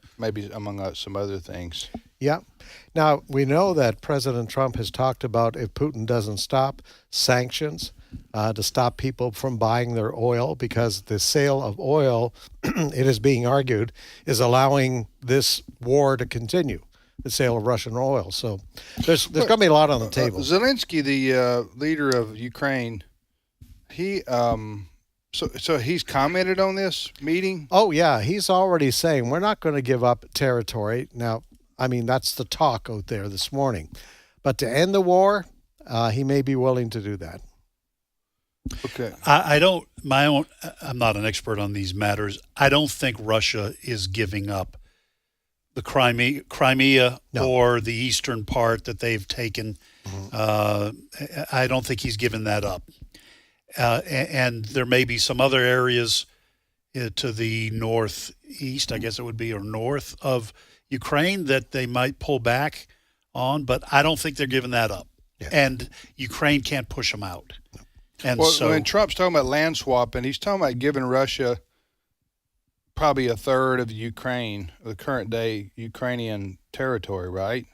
some other things. Yeah. Now, we know that President Trump has talked about, if Putin doesn't stop, sanctions to stop people from buying their oil, because the sale of oil, it is being argued, is allowing this war to continue, the sale of Russian oil. So there's going to be a lot on the table. Zelensky, the leader of Ukraine, he so he's commented on this meeting? Oh, yeah. He's already saying we're not going to give up territory. Now, I mean, that's the talk out there this morning. But to end the war, he may be willing to do that. Okay. I'm not an expert on these matters. I don't think Russia is giving up the Crimea or the eastern part that they've taken. Mm-hmm. I don't think he's given that up. And there may be some other areas to the northeast, I guess it would be, or north of Ukraine that they might pull back on, but I don't think they're giving that up. Yeah. And Ukraine can't push them out. And when Trump's talking about land swapping, he's talking about giving Russia probably a third of the current day Ukrainian territory, right?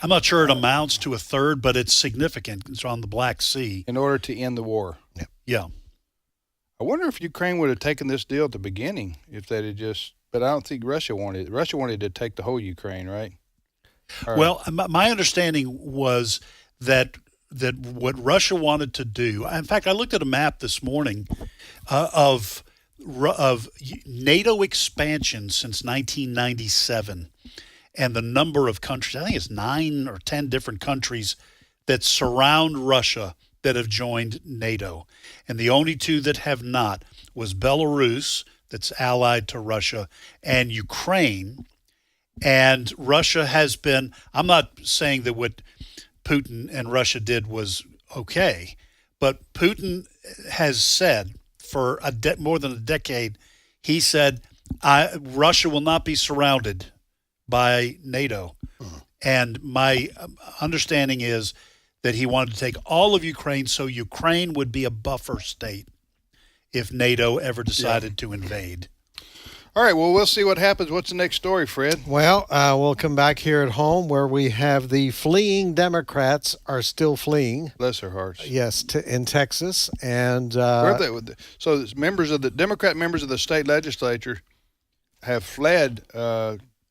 I'm not sure it amounts to a third, but it's significant. It's on the Black Sea. In order to end the war. Yeah. I wonder if Ukraine would have taken this deal at the beginning, if they had just, but I don't think Russia wanted it. Russia wanted to take the whole Ukraine, right? Well, my understanding was that what Russia wanted to do, in fact, I looked at a map this morning of NATO expansion since 1997, and the number of countries, I think it's 9 or 10 different countries that surround Russia that have joined NATO. And the only two that have not was Belarus, that's allied to Russia, and Ukraine. And Russia has been, I'm not saying that what Putin and Russia did was okay, but Putin has said for more than a decade, he said, Russia will not be surrounded by NATO. And my understanding is that he wanted to take all of Ukraine so Ukraine would be a buffer state if NATO ever decided to invade. All right, well, we'll see what happens. What's the next story, Fred? Well, we'll come back here at home where we have the fleeing Democrats are still fleeing. Bless their hearts. Yes, in Texas. And where are they? So members of the Democrat members of the state legislature have fled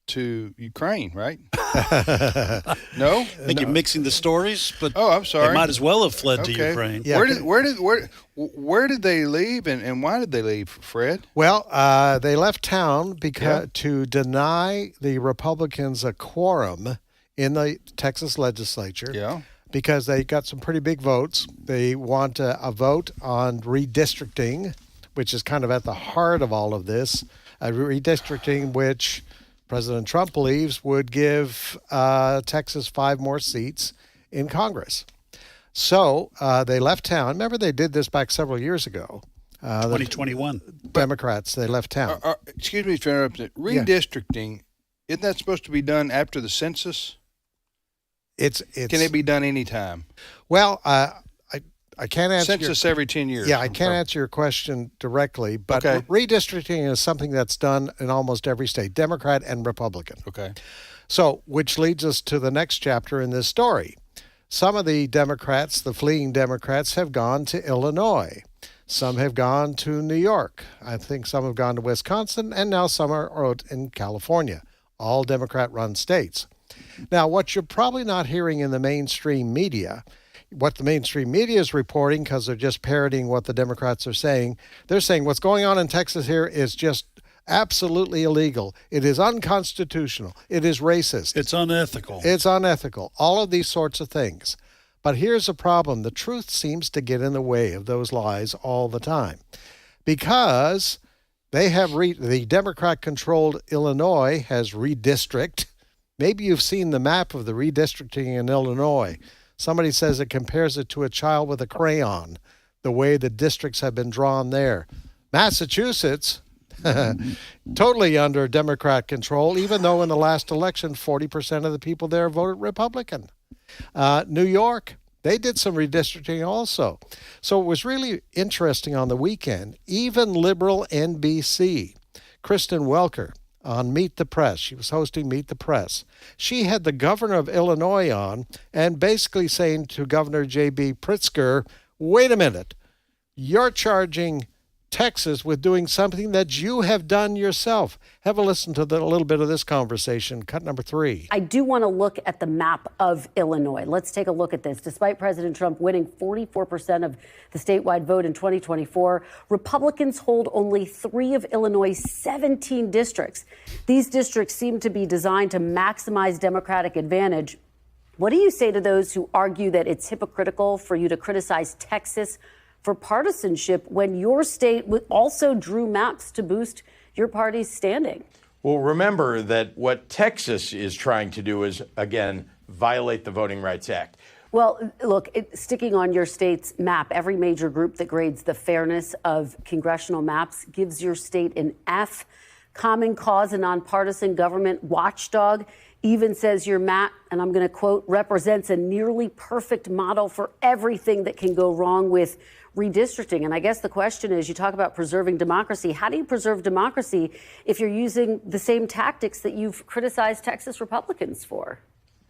to Ukraine, right? No? I think you're mixing the stories, but I'm sorry. They might as well have fled to Ukraine. Yeah, where did they leave, and why did they leave, Fred? Well, they left town to deny the Republicans a quorum in the Texas legislature. Yeah. Because they got some pretty big votes. They want a vote on redistricting, which is kind of at the heart of all of this. Redistricting, which President Trump believes would give Texas 5 more seats in Congress. So they left town. Remember, they did this back several years ago. 2021. Democrats, they left town. Excuse me for interrupting. Redistricting, isn't that supposed to be done after the census? Can it be done anytime? Well, I can't answer census every 10 years. Yeah, I can't answer your question directly, but redistricting is something that's done in almost every state, Democrat and Republican. Okay. So, which leads us to the next chapter in this story. Some of the Democrats, the fleeing Democrats, have gone to Illinois. Some have gone to New York. I think some have gone to Wisconsin, and now some are in California, all Democrat-run states. Now, what you're probably not hearing in the mainstream media, what the mainstream media is reporting, because they're just parroting what the Democrats are saying, they're saying what's going on in Texas here is just absolutely illegal. It is unconstitutional. It is racist. It's unethical. It's unethical. All of these sorts of things. But here's the problem. The truth seems to get in the way of those lies all the time. Because they have the Democrat-controlled Illinois has redistricted. Maybe you've seen the map of the redistricting in Illinois. Somebody says it compares it to a child with a crayon, the way the districts have been drawn there. Massachusetts, totally under Democrat control, even though in the last election, 40% of the people there voted Republican. New York, they did some redistricting also. So it was really interesting on the weekend. Even liberal NBC, Kristen Welker, on Meet the Press. She was hosting Meet the Press. She had the governor of Illinois on and basically saying to Governor J.B. Pritzker, wait a minute, you're charging Texas with doing something that you have done yourself. Have a listen to a little bit of this conversation, cut number 3. I do want to look at the map of Illinois. Let's take a look at this. Despite President Trump winning 44% of the statewide vote in 2024, Republicans hold only 3 of Illinois' 17 districts. These districts seem to be designed to maximize Democratic advantage. What do you say to those who argue that it's hypocritical for you to criticize Texas for partisanship when your state also drew maps to boost your party's standing? Well, remember that what Texas is trying to do is, again, violate the Voting Rights Act. Well, look, sticking on your state's map, every major group that grades the fairness of congressional maps gives your state an F. Common Cause, a nonpartisan government watchdog, even says your map, and I'm going to quote, represents a nearly perfect model for everything that can go wrong with redistricting. And I guess the question is, you talk about preserving democracy. How do you preserve democracy if you're using the same tactics that you've criticized Texas Republicans for?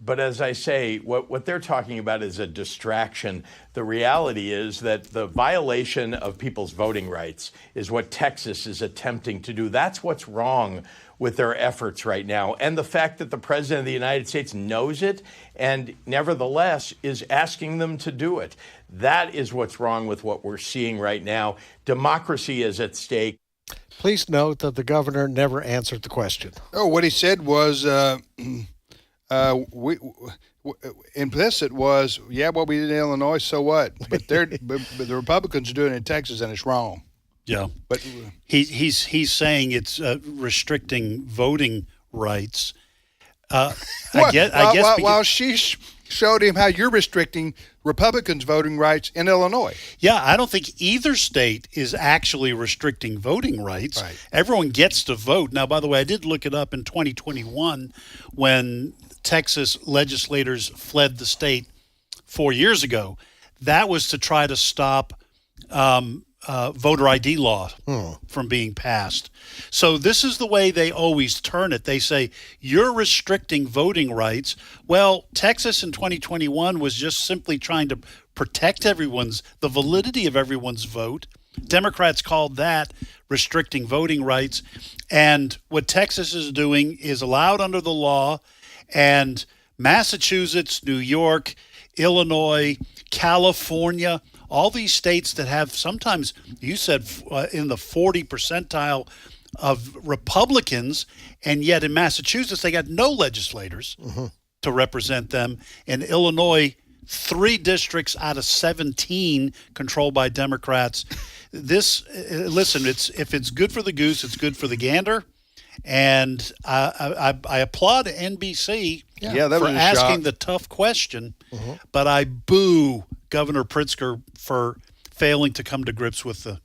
But as I say, what they're talking about is a distraction. The reality is that the violation of people's voting rights is what Texas is attempting to do. That's what's wrong with their efforts right now. And the fact that the President of the United States knows it and nevertheless is asking them to do it. That is what's wrong with what we're seeing right now. Democracy is at stake. Please note that the governor never answered the question. Oh, what he said was, implicit was, yeah, what we did in Illinois, so what? But the Republicans are doing it in Texas, and it's wrong. Yeah, but he's saying it's restricting voting rights. While she showed him how you're restricting Republicans' voting rights in Illinois. Yeah, I don't think either state is actually restricting voting rights. Right. Everyone gets to vote. Now, by the way, I did look it up in 2021 when Texas legislators fled the state 4 years ago. That was to try to stop voter ID law from being passed. So this is the way they always turn it. They say, you're restricting voting rights. Well, Texas in 2021 was just simply trying to protect the validity of everyone's vote. Democrats called that restricting voting rights. And what Texas is doing is allowed under the law, and Massachusetts, New York, Illinois, California, all these states that have sometimes, you said, in the 40 percentile of Republicans, and yet in Massachusetts they got no legislators to represent them. In Illinois, 3 districts out of 17 controlled by Democrats. Listen, if it's good for the goose, it's good for the gander. And I applaud NBC for asking the tough question, but I boo Governor Pritzker for failing to come to grips with the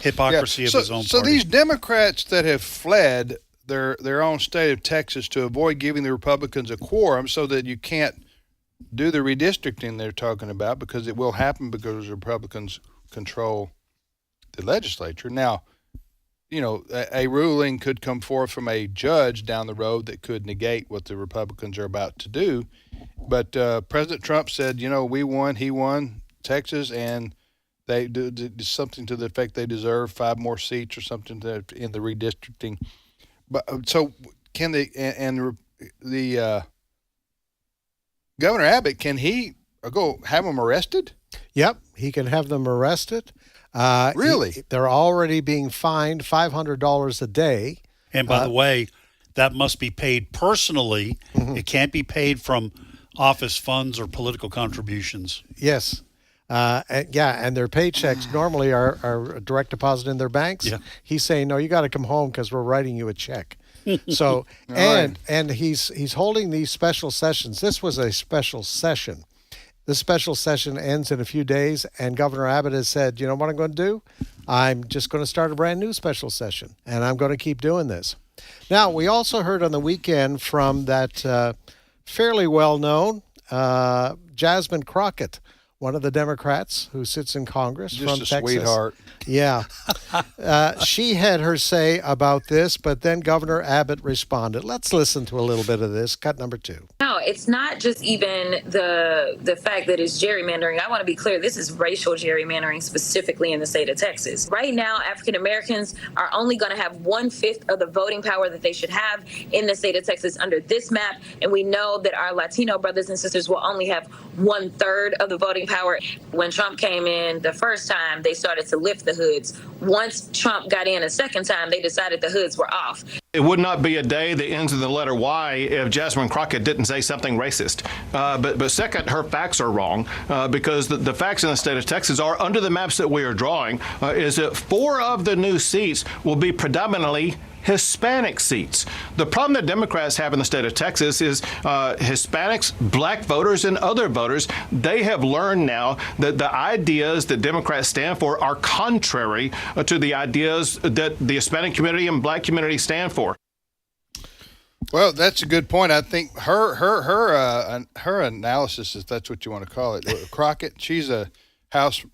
hypocrisy of his own party. So these Democrats that have fled their own state of Texas to avoid giving the Republicans a quorum so that you can't do the redistricting they're talking about, because it will happen because Republicans control the legislature. Now, a ruling could come forth from a judge down the road that could negate what the Republicans are about to do. But President Trump said, we won, he won Texas, and they did something to the effect they deserve 5 more seats or something in the redistricting. But so can the Governor Abbott, can he go have them arrested? Yep, he can have them arrested. Really? They're already being fined $500 a day. And by the way, that must be paid personally. It can't be paid from office funds or political contributions. Yes. And their paychecks normally are direct deposit in their banks. Yeah. He's saying, no, you got to come home because we're writing you a check. So, and he's holding these special sessions. This was a special session. This special session ends in a few days, and Governor Abbott has said, you know what I'm going to do? I'm just going to start a brand new special session, and I'm going to keep doing this. Now, we also heard on the weekend from that fairly well-known Jasmine Crockett, one of the Democrats who sits in Congress just from a Texas. Sweetheart. Yeah. She had her say about this, but then Governor Abbott responded. Let's listen to a little bit of this. Cut number 2. No, it's not just even the fact that it's gerrymandering. I want to be clear. This is racial gerrymandering specifically in the state of Texas. Right now, African Americans are only going to have 1/5 of the voting power that they should have in the state of Texas under this map. And we know that our Latino brothers and sisters will only have 1/3 of the voting power. When Trump came in the first time, they started to lift the hoods. Once Trump got in a second time, they decided the hoods were off. It would not be a day that ends in the letter Y if Jasmine Crockett didn't say something racist. But second, her facts are wrong because the facts in the state of Texas are, under the maps that we are drawing, is that 4 of the new seats will be predominantly Hispanic seats. The problem that Democrats have in the state of Texas is Hispanics, black voters, and other voters, they have learned now that the ideas that Democrats stand for are contrary to the ideas that the Hispanic community and black community stand for. Well, that's a good point. I think her analysis, if that's what you want to call it, Crockett, she's a House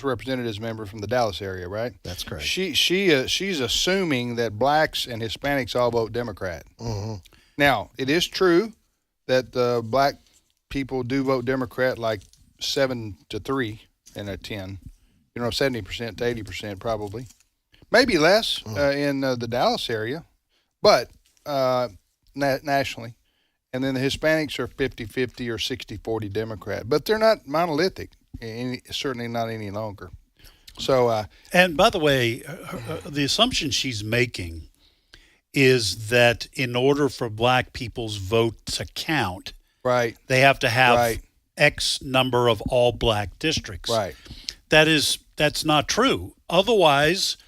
Representatives member from the Dallas area, right? That's correct. She's assuming that blacks and Hispanics all vote Democrat. Now, it is true that black people do vote Democrat, like 7-3 in a 10. 70% to 80% probably, maybe less in the Dallas area, but nationally. And then the Hispanics are 50-50 or 60-40 Democrat, but they're not monolithic. Certainly not any longer. So, and by the way, the assumption she's making is that in order for black people's vote to count, right, they have to have X number of all black districts. Right. That's not true. Otherwise,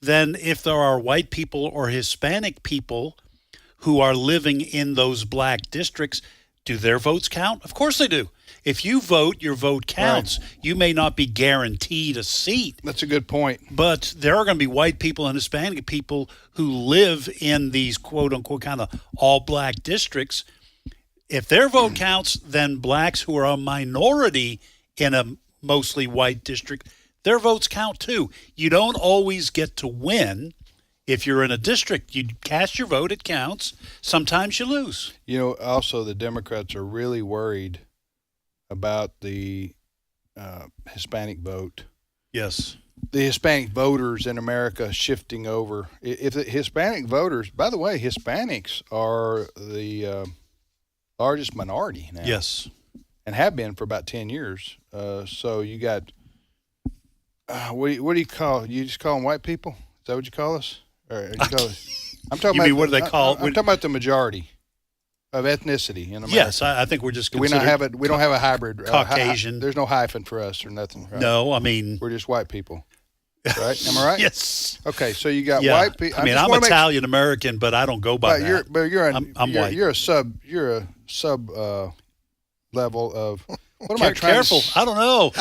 than if there are white people or Hispanic people who are living in those black districts. Do their votes count? Of course they do. If you vote, your vote counts. Right. You may not be guaranteed a seat. That's a good point. But there are going to be white people and Hispanic people who live in these quote-unquote kind of all-black districts. If their vote counts, then blacks who are a minority in a mostly white district, their votes count too. You don't always get to win. If you're in a district, you cast your vote, it counts. Sometimes you lose. You know, also the Democrats are really worried about the Hispanic vote. Yes. The Hispanic voters in America shifting over. If the Hispanic voters, by the way, Hispanics are the largest minority now. Yes. And have been for about 10 years. So you got, what do you call, you just call them white people? Is that what you call us? Or you call us? I'm talking you about, mean what do they call it? I'm talking about the majority of ethnicity in America. Yes, I think we're just we don't have a hybrid Caucasian. There's no hyphen for us or nothing. Right? No, I mean we're just white people. Right? Am I right? Yes. Okay, so you got white people. I mean, I'm Italian American, but I don't go by that. I'm white. You're a sub level of. What am I trying Careful. to? I don't know.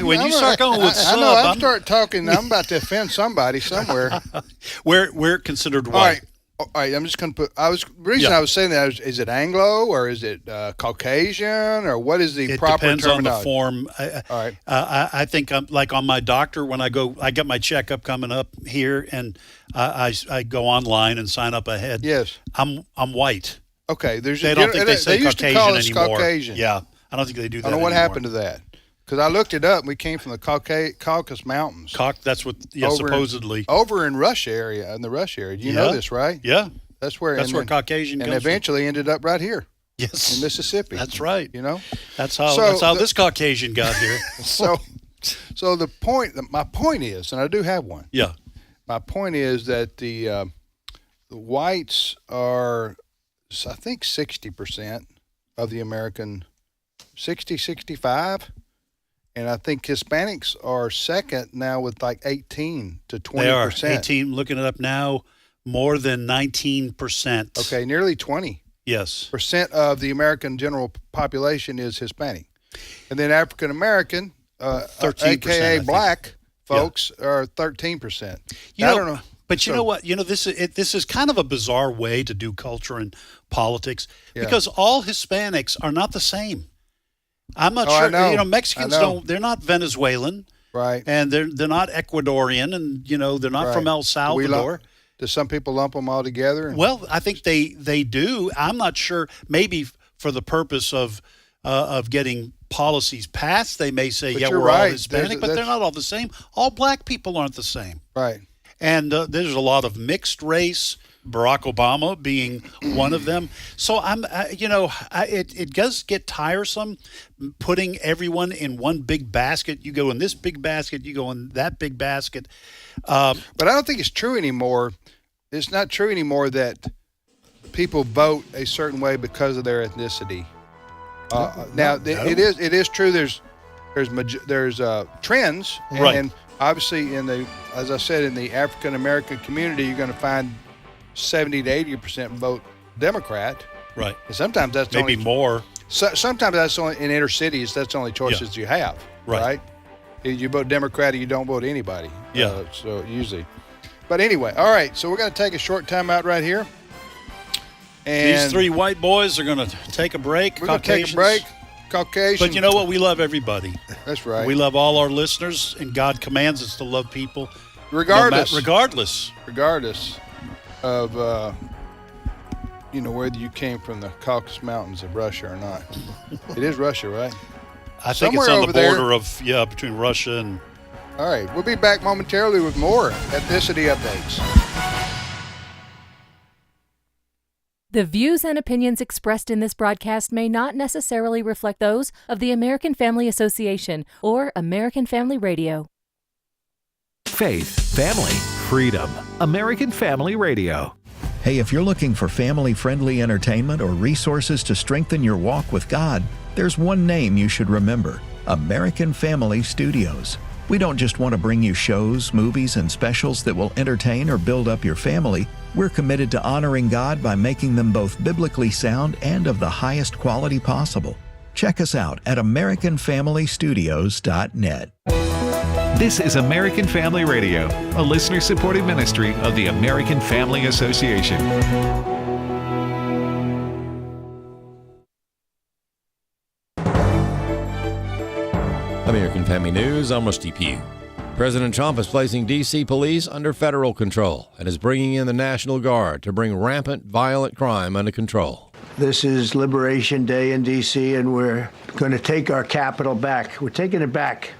When you start going with sub, I start talking. I'm about to offend somebody somewhere. We're considered white. All right, I'm just going to put. I was saying that is it Anglo or is it Caucasian or what is the proper terminology? It depends on the form. All right. I think like on my doctor when I get my checkup coming up here, and I go online and sign up ahead. Yes. I'm white. Okay. They don't think they say used Caucasian to call us anymore. Caucasian. Yeah. I don't think they do that. I don't know what anymore. happened to that. Because I looked it up, and we came from the Caucasus Mountains. That's what, supposedly. Over in Russia area, in the Russia area. You know this, right? Yeah. That's where Caucasian and comes eventually ended up right here. Yes. In Mississippi. That's right. You know? That's how this Caucasian got here. So my point is, and I do have one. Yeah. My point is that the whites are, I think, 60% of the American, 65%. And I think Hispanics are second now with like 18 to 20%. They are 18. Looking it up now, more than 19%. Okay, nearly 20. Yes. Percent of the American general population is Hispanic, and then African American, 13%, aka black folks, are 13%. I don't know. But you know what? You know, this is kind of a bizarre way to do culture and politics because all Hispanics are not the same. I'm not sure. You know, Mexicans they're not Venezuelan, right? And they're not Ecuadorian, and you know they're not from El Salvador. Do some people lump them all together? Well, I think they do. I'm not sure. Maybe for the purpose of getting policies passed, they may say, we're all Hispanic, but they're not all the same. All black people aren't the same. Right. And there's a lot of mixed race, Barack Obama being one of them. So it does get tiresome putting everyone in one big basket. You go in this big basket, you go in that big basket. But I don't think it's true anymore. It's not true anymore that people vote a certain way because of their ethnicity. It is true. There's trends, and obviously as I said, in the African American community, you're going to find 70 to 80% vote Democrat. Right. And sometimes that's maybe more. Sometimes that's only in inner cities. That's the only choices you have. Right. You vote Democrat or you don't vote anybody. Yeah. So usually. But anyway, all right. So we're going to take a short time out right here. And these three white boys are going to take a break. We're going to take a break. Caucasian. But you know what? We love everybody. That's right. We love all our listeners, and God commands us to love people. Regardless of, whether you came from the Caucasus Mountains of Russia or not. It is Russia, right? I think it's on the border between Russia and... All right. We'll be back momentarily with more ethnicity updates. The views and opinions expressed in this broadcast may not necessarily reflect those of the American Family Association or American Family Radio. Faith, family, freedom. American Family Radio. Hey, if you're looking for family-friendly entertainment or resources to strengthen your walk with God, there's one name you should remember: American Family Studios. We don't just want to bring you shows, movies, and specials that will entertain or build up your family. We're committed to honoring God by making them both biblically sound and of the highest quality possible. Check us out at AmericanFamilyStudios.net. This is American Family Radio, a listener-supported ministry of the American Family Association. American Family News, I'm Rusty Pugh. President Trump is placing D.C. police under federal control and is bringing in the National Guard to bring rampant violent crime under control. This is Liberation Day in D.C., and we're going to take our capital back. We're taking it back.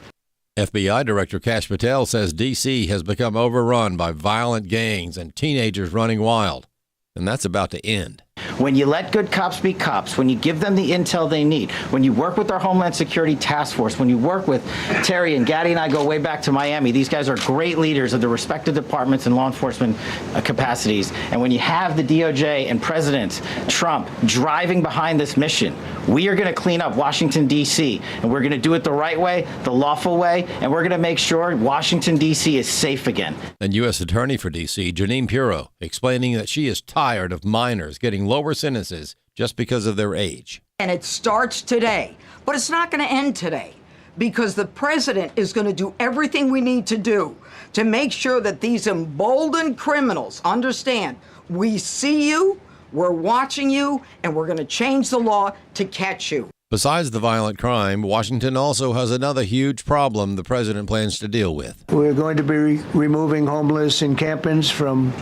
FBI Director Kash Patel says D.C. has become overrun by violent gangs and teenagers running wild, and that's about to end. When you let good cops be cops, when you give them the intel they need, when you work with our Homeland Security Task Force, when you work with Terry and Gaddy and I go way back to Miami, these guys are great leaders of the respective departments and law enforcement capacities. And when you have the DOJ and President Trump driving behind this mission, we are going to clean up Washington, D.C., and we're going to do it the right way, the lawful way, and we're going to make sure Washington, D.C. is safe again. And U.S. Attorney for D.C., Janine Pirro, explaining that she is tired of minors getting lower sentences just because of their age. And it starts today, but it's not going to end today, because the president is going to do everything we need to do to make sure that these emboldened criminals understand we see you, we're watching you, and we're going to change the law to catch you. Besides the violent crime, Washington also has another huge problem the president plans to deal with. We're going to be removing homeless encampments from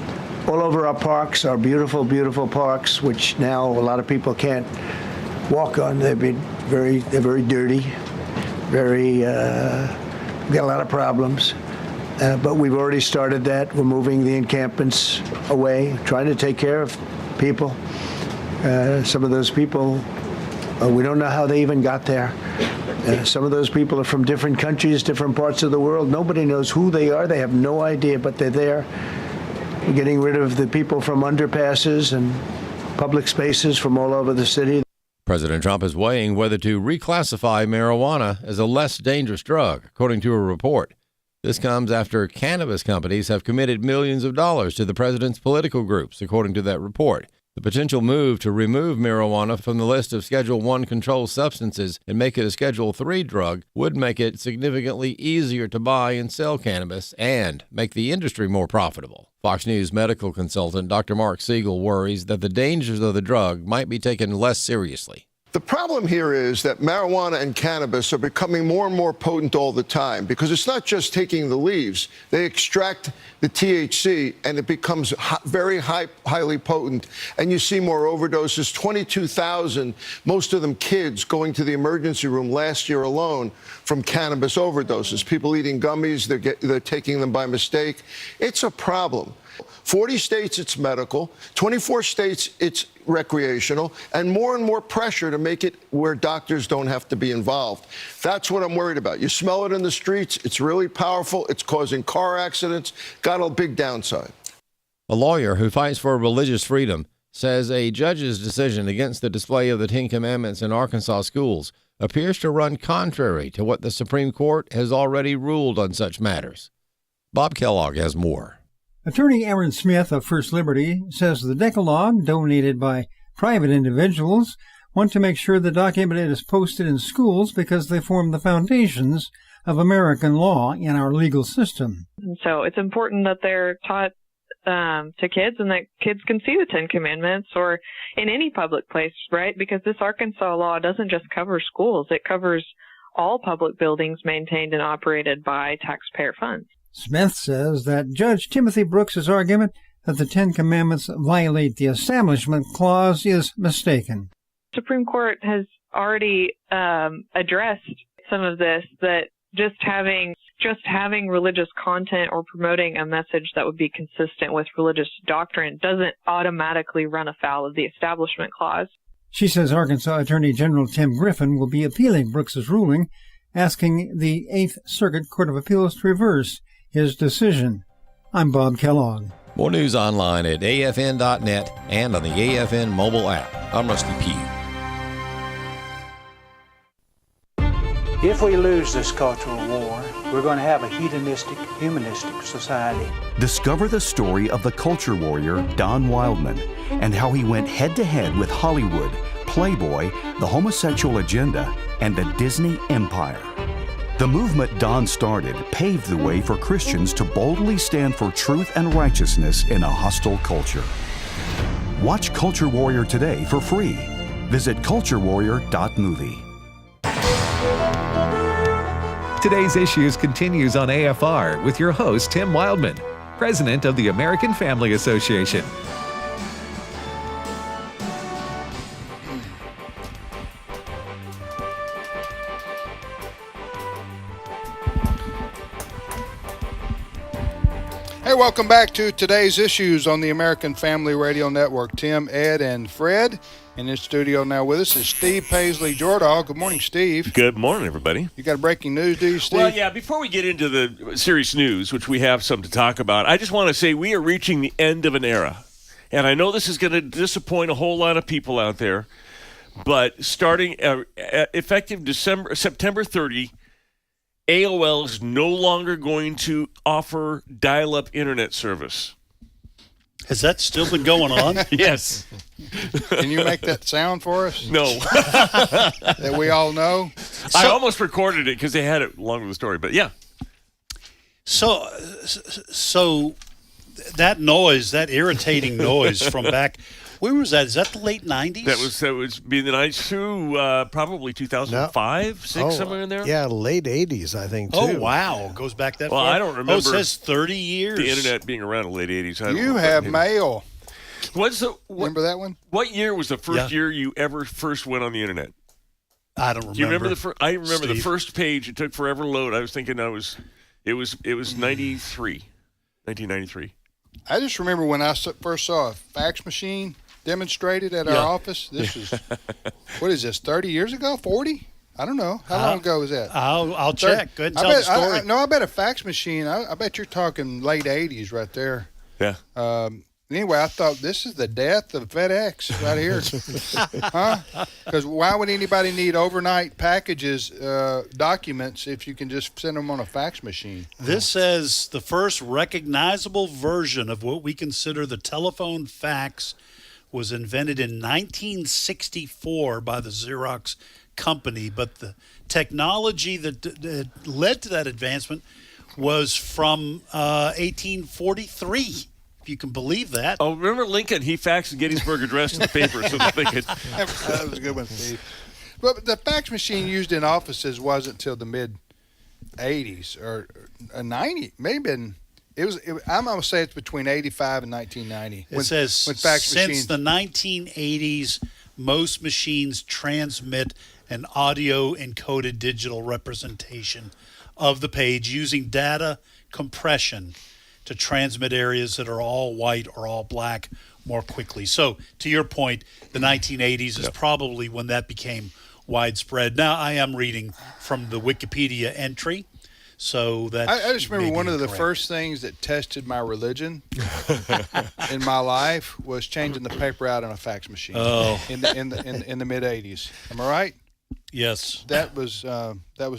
all over our parks, our beautiful, beautiful parks, which now a lot of people can't walk on. They're very dirty, we got a lot of problems. But we've already started that. We're moving the encampments away, trying to take care of people. Some of those people, we don't know how they even got there. Some of those people are from different countries, different parts of the world. Nobody knows who they are. They have no idea, but they're there. We're getting rid of the people from underpasses and public spaces from all over the city. President Trump is weighing whether to reclassify marijuana as a less dangerous drug, according to a report. This comes after cannabis companies have committed millions of dollars to the president's political groups, according to that report. The potential move to remove marijuana from the list of Schedule I controlled substances and make it a Schedule III drug would make it significantly easier to buy and sell cannabis and make the industry more profitable. Fox News medical consultant Dr. Mark Siegel worries that the dangers of the drug might be taken less seriously. The problem here is that marijuana and cannabis are becoming more and more potent all the time, because it's not just taking the leaves. They extract the THC and it becomes very highly potent. And you see more overdoses, 22,000, most of them kids, going to the emergency room last year alone from cannabis overdoses. People eating gummies, they're taking them by mistake. It's a problem. 40 states, it's medical. 24 states, it's recreational, and more pressure to make it where doctors don't have to be involved. That's what I'm worried about. You smell it in the streets. It's really powerful. It's causing car accidents. Got a big downside. A lawyer who fights for religious freedom says a judge's decision against the display of the Ten Commandments in Arkansas schools appears to run contrary to what the Supreme Court has already ruled on such matters. Bob Kellogg has more. Attorney Aaron Smith of First Liberty says the Decalogue, donated by private individuals, want to make sure the document is posted in schools because they form the foundations of American law in our legal system. And so it's important that they're taught to kids and that kids can see the Ten Commandments or in any public place, right? Because this Arkansas law doesn't just cover schools. It covers all public buildings maintained and operated by taxpayer funds. Smith says that Judge Timothy Brooks's argument that the Ten Commandments violate the Establishment Clause is mistaken. The Supreme Court has already addressed some of this, that just having religious content or promoting a message that would be consistent with religious doctrine doesn't automatically run afoul of the Establishment Clause. She says Arkansas Attorney General Tim Griffin will be appealing Brooks's ruling, asking the Eighth Circuit Court of Appeals to reverse his decision. I'm Bob Kellogg. More news online at afn.net and on the AFN mobile app. I'm Rusty Pugh. If we lose this cultural war, we're going to have a hedonistic, humanistic society. Discover the story of the culture warrior Don Wildman and how he went head-to-head with Hollywood, Playboy, the homosexual agenda, and the Disney empire. The movement Don started paved the way for Christians to boldly stand for truth and righteousness in a hostile culture. Watch Culture Warrior today for free. Visit culturewarrior.movie. Today's Issues continues on AFR with your host, Tim Wildman, President of the American Family Association. Hey, welcome back to Today's Issues on the American Family Radio Network. Tim, Ed, and Fred. In the studio now with us is Steve Paisley Jordahl. Good morning, Steve. Good morning, everybody. You got breaking news, do you, Steve? Well, yeah, before we get into the serious news, which we have some to talk about, I just want to say we are reaching the end of an era. And I know this is going to disappoint a whole lot of people out there, but starting effective September 30, AOL is no longer going to offer dial-up internet service. Has that still been going on? Yes. Can you make that sound for us? No. That we all know? I almost recorded it because they had it along with the story, but yeah. So that noise, that irritating noise from back, where was that? Is that the late 90s? That was being the 90s through probably 2005, 6, somewhere in there. Yeah, late 80s, I think, too. Oh, wow. Goes back that far? Well, I don't remember. Oh, it says 30 years. The internet being around in the late 80s. You have mail. Remember that one? What year was the first year you ever first went on the internet? I don't remember. Do you remember the first? I remember the Steve. first page. It took forever to load. I was thinking it was 1993. I just remember when I first saw a fax machine demonstrated at our office. This is, what is this, 30 years ago, 40? I don't know. How long ago was that? I'll check. Go ahead and tell the story. I bet a fax machine, I bet you're talking late 80s right there. Yeah. Anyway, I thought this is the death of FedEx right here. Huh? Because why would anybody need overnight packages, documents, if you can just send them on a fax machine? This says the first recognizable version of what we consider the telephone fax was invented in 1964 by the Xerox company, but the technology that led to that advancement was from 1843. If you can believe that. Oh, remember Lincoln? He faxed the Gettysburg Address to the paper so that they could. That was a good one, Steve. But the fax machine used in offices wasn't until the mid 80s or 90, maybe. I'm going to say it's between 85 and 1990. It says when fax since machines, the 1980s, most machines transmit an audio encoded digital representation of the page using data compression to transmit areas that are all white or all black more quickly. So, to your point, the 1980s is probably when that became widespread. Now, I am reading from the Wikipedia entry, so that I just remember one of the first things that tested my religion in my life was changing the paper out on a fax machine. Oh. in the mid 80s. Am I right? Yes. That was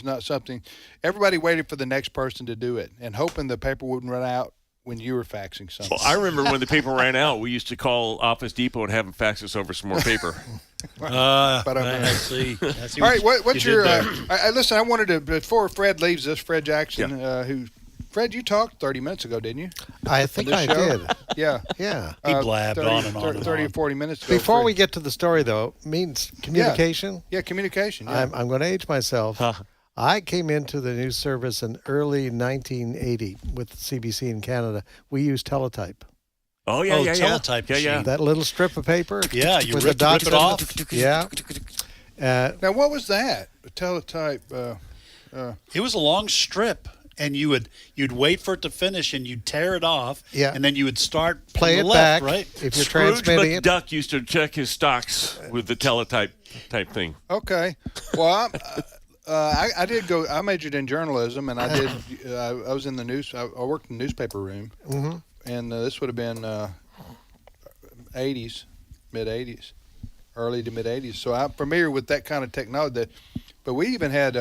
not something. Everybody waited for the next person to do it and hoping the paper wouldn't run out when you were faxing something. Well, I remember when the paper ran out, we used to call Office Depot and have them fax us over some more paper. I see. All right, what's your? Listen, I wanted to, before Fred leaves us, Fred Jackson, Fred, you talked 30 minutes ago, didn't you? I think I did. Yeah. Yeah. He blabbed 30, on and on. 30 or 40 minutes ago. Before we get to the story, though, means communication. Yeah, communication. Yeah. I'm going to age myself. I came into the news service in early 1980 with CBC in Canada. We used teletype. Oh, yeah. Teletype machine. Yeah. That little strip of paper. Yeah, you with rip the dots it in off. Yeah. Now, what was that? A teletype. It was a long strip, and you'd wait for it to finish, and you'd tear it off, and then you would start play it left, back. right? If you're Scrooge transmitting it. McDuck used to check his stocks with the teletype type thing. Okay. Well, I did go. I majored in journalism, and I did. I was in the news. I worked in the newspaper room, and this would have been 80s, mid 80s, early to mid 80s. So I'm familiar with that kind of technology. But we even had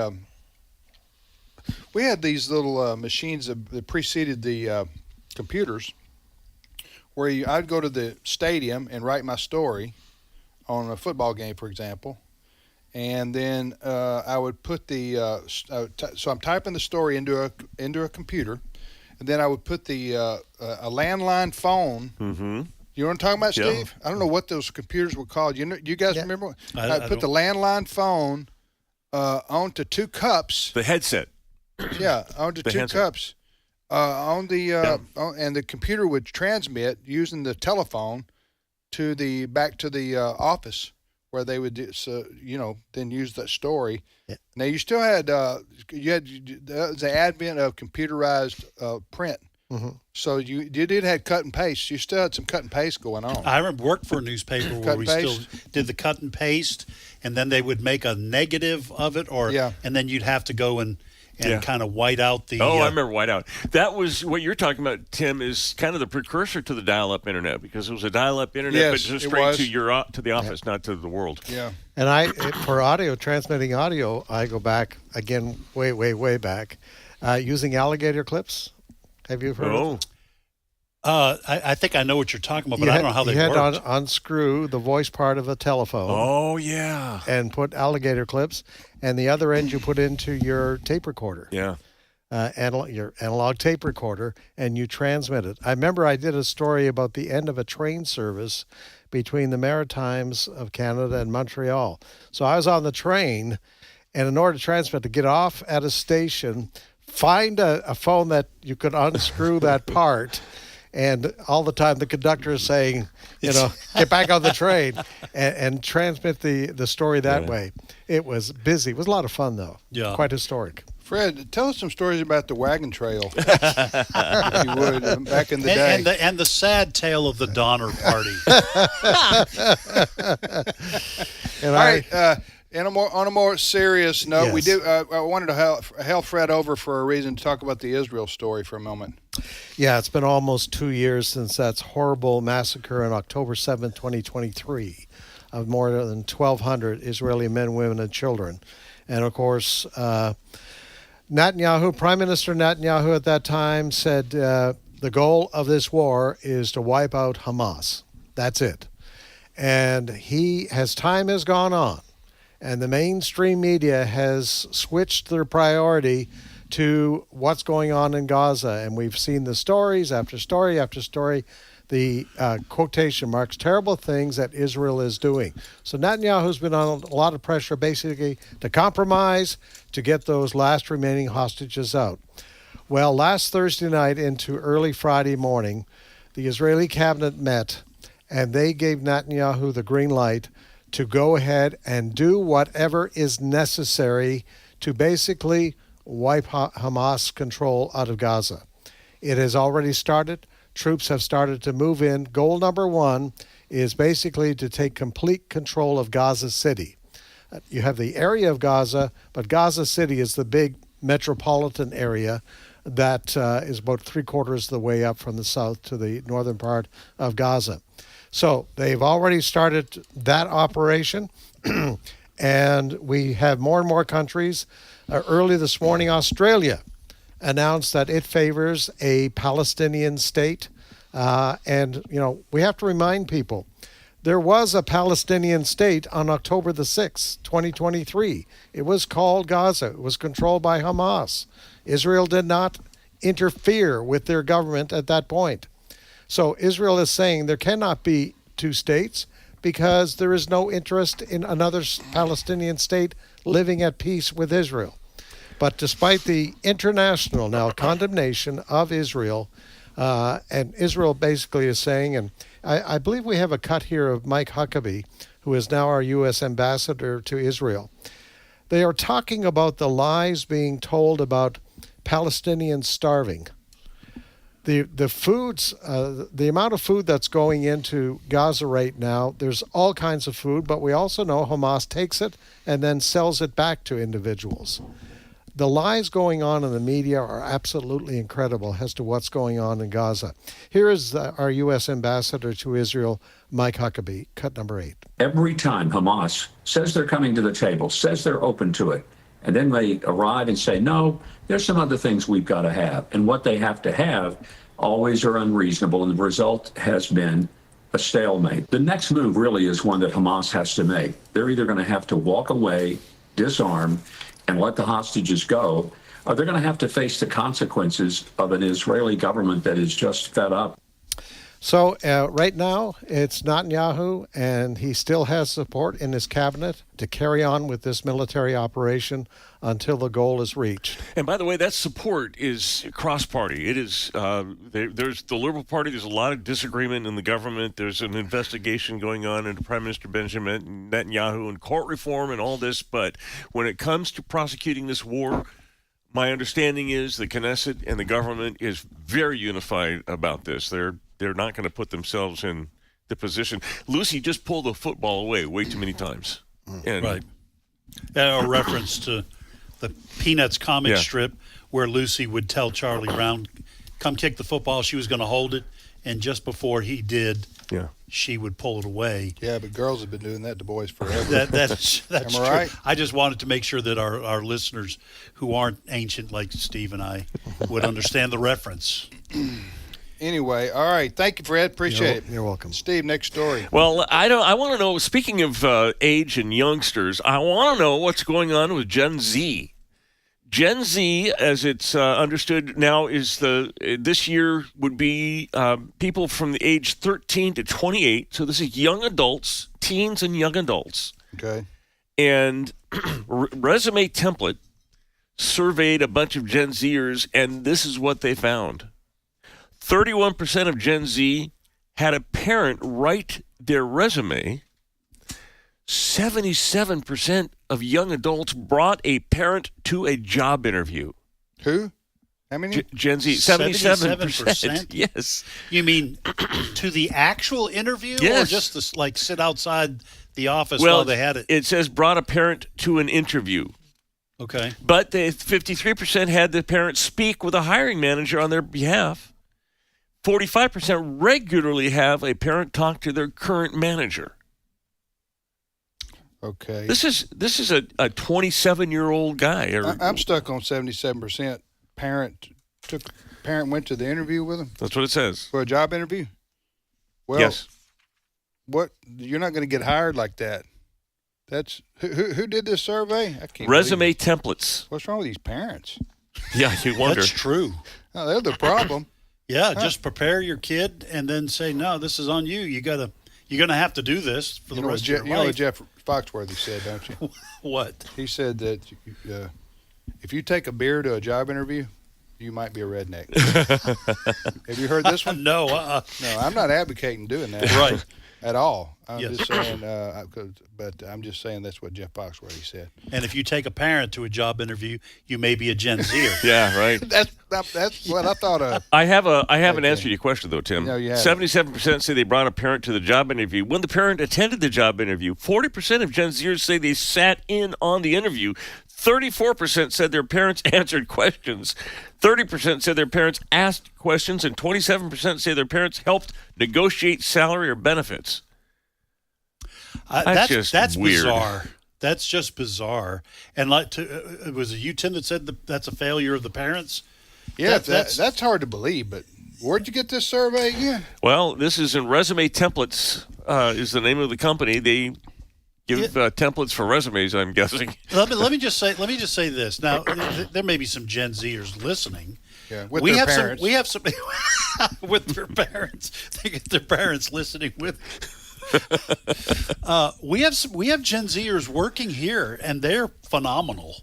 we had these little machines that preceded the computers, where I'd go to the stadium and write my story on a football game, for example, and then I would put so I'm typing the story into a computer, and then I would put a landline phone. Mm-hmm. You know what I'm talking about, Yeah. Steve? I don't know what those computers were called. You guys remember? I put the landline phone onto two cups. The headset. Yeah, onto The two handset. cups. And the computer would transmit using the telephone back to the office, where they would then use that story. Yeah. Now you still had the advent of computerized print. Mm-hmm. So you did have cut and paste. You still had some cut and paste going on. I remember worked for a newspaper where we still did the cut and paste, and then they would make a negative of it, and then you'd have to go and kind of white out the. I remember whiteout. That was what you're talking about, Tim. Is kind of the precursor to the dial-up internet, because it was a dial-up internet, but just straight to the office, not to the world. Yeah. And for transmitting audio, I go back again, way back, using alligator clips. Have you heard of it? I think I know what you're talking about, but I don't know how they worked. You had to unscrew the voice part of a telephone. Oh, yeah. And put alligator clips, and the other end you put into your tape recorder. Yeah. Your analog tape recorder, and you transmit it. I remember I did a story about the end of a train service between the Maritimes of Canada and Montreal. So I was on the train, and in order to transmit, to get off at a station, find a phone that you could unscrew that part. And all the time the conductor is saying, get back on the train and transmit the story that way. It was busy. It was a lot of fun, though. Yeah. Quite historic. Fred, tell us some stories about the wagon trail, if you would, back in the day. And the sad tale of the Donner Party. All right. And on a more serious note, Yes. we do. I wanted to hail Fred over for a reason to talk about the Israel story for a moment. Yeah, it's been almost 2 years since that horrible massacre on October 7th, 2023, of more than 1,200 Israeli men, women, and children. And of course, Netanyahu, Prime Minister Netanyahu at that time said the goal of this war is to wipe out Hamas. That's it. And as time has gone on, and the mainstream media has switched their priority to what's going on in Gaza. And we've seen the stories after story after story, the quotation marks, terrible things that Israel is doing. So Netanyahu's been on a lot of pressure basically to compromise to get those last remaining hostages out. Well, last Thursday night into early Friday morning, the Israeli cabinet met, and they gave Netanyahu the green light to go ahead and do whatever is necessary to basically wipe Hamas control out of Gaza. It has already started. Troops have started to move in. Goal number one is basically to take complete control of Gaza City. You have the area of Gaza, but Gaza City is the big metropolitan area that is about 3/4 of the way up from the south to the northern part of Gaza. So they've already started that operation, and we have more and more countries. Early this morning, Australia announced that it favors a Palestinian state. And, we have to remind people, there was a Palestinian state on October the 6th, 2023. It was called Gaza. It was controlled by Hamas. Israel did not interfere with their government at that point. So Israel is saying there cannot be two states because there is no interest in another Palestinian state living at peace with Israel. But despite the international now condemnation of Israel, and Israel basically is saying, and I believe we have a cut here of Mike Huckabee, who is now our U.S. ambassador to Israel. They are talking about the lies being told about Palestinians starving. The foods, the amount of food that's going into Gaza right now, there's all kinds of food, but we also know Hamas takes it and then sells it back to individuals. The lies going on in the media are absolutely incredible as to what's going on in Gaza. Here is our U.S. ambassador to Israel, Mike Huckabee, cut number 8. Every time Hamas says they're coming to the table, says they're open to it, And then they arrive and say, no, there's some other things we've got to have. And what they have to have always are unreasonable, and the result has been a stalemate. The next move really is one that Hamas has to make. They're either going to have to walk away, disarm, and let the hostages go, or they're going to have to face the consequences of an Israeli government that is just fed up. So right now, it's Netanyahu, and he still has support in his cabinet to carry on with this military operation until the goal is reached. And by the way, that support is cross-party. It is there's the Liberal Party. There's a lot of disagreement in the government. There's an investigation going on into Prime Minister Benjamin Netanyahu and court reform and all this. But when it comes to prosecuting this war, my understanding is the Knesset and the government is very unified about this. They're not going to put themselves in the position. Lucy just pulled the football away way too many times. And, right. A reference to the Peanuts comic strip where Lucy would tell Charlie Brown, come kick the football. She was going to hold it. And just before he did, she would pull it away. Yeah, but girls have been doing that to boys forever. That's Am I true. right? I just wanted to make sure that our listeners who aren't ancient like Steve and I would understand the reference. Anyway, all right. Thank you, Fred. Appreciate it. You're welcome. Steve, next story. Well, I want to know, speaking of age and youngsters, I want to know what's going on with Gen Z. Gen Z, as it's understood now, is this year would be people from the age 13 to 28. So this is young adults, teens and young adults. Okay. And Resume Template surveyed a bunch of Gen Zers, and this is what they found. 31% of Gen Z had a parent write their resume. 77% of young adults brought a parent to a job interview. Who? How many? Gen Z. 77%. Yes. You mean to the actual interview, Yes. or just to sit outside the office while they had it? It says brought a parent to an interview. Okay. But 53% had the parent speak with a hiring manager on their behalf. 45% regularly have a parent talk to their current manager. Okay. This is a 27-year-old guy. I'm stuck on 77%. Parent went to the interview with him. That's what it says. For a job interview? Well, yes. What? You're not going to get hired like that. That's who did this survey? I can't. Resume templates. What's wrong with these parents? Yeah, you wonder. That's true. No, they're the problem. Yeah, just prepare your kid and then say, no, this is on you. You're gonna have to do this for the rest of your life. You know what Jeff Foxworthy said, don't you? What? He said that if you take a beer to a job interview, you might be a redneck. Have you heard this one? No. No, I'm not advocating doing that. Right. At all. I'm Yes. just saying, but I'm just saying that's what Jeff Foxworthy said. And if you take a parent to a job interview, you may be a Gen Zer. Yeah, right. That's what I thought of. I haven't answered your question though, Tim. No, you haven't. 77% say they brought a parent to the job interview. When the parent attended the job interview, 40% of Gen Zers say they sat in on the interview. 34% said their parents answered questions. 30% said their parents asked questions, and 27% say their parents helped negotiate salary or benefits. That's weird. Bizarre. That's just bizarre. And was it you, Tim, that said that's a failure of the parents? Yeah, that's hard to believe. But where'd you get this survey again? Well, this is in Resume Templates. Is the name of the company. They give templates for resumes, I'm guessing. Let me just say this. Now, there may be some Gen Zers listening. Yeah, with their parents. We have some with their parents. They get their parents listening with. We have Gen Zers working here, and they're phenomenal.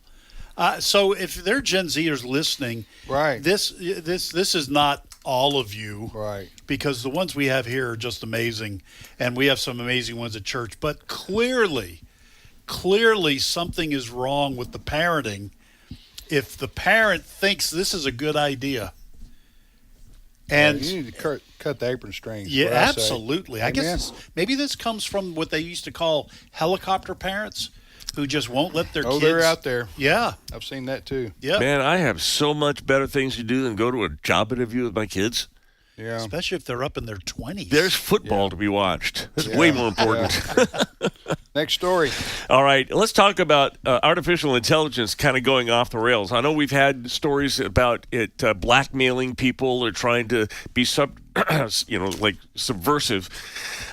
So if they're Gen Zers listening, right? This is not all of you, right? Because the ones we have here are just amazing, and we have some amazing ones at church. But clearly something is wrong with the parenting. If the parent thinks this is a good idea, and you need to cut the apron strings. Yeah, absolutely. I Amen. guess maybe this comes from what they used to call helicopter parents, who just won't let their kids. Oh, they're out there. Yeah, I've seen that too. Yeah, Man, I have so much better things to do than go to a job interview with my kids. Yeah, especially if they're up in their 20s. There's football to be watched. That's way more important. Next story. All right, let's talk about artificial intelligence kind of going off the rails. I know we've had stories about it blackmailing people or trying to be subversive.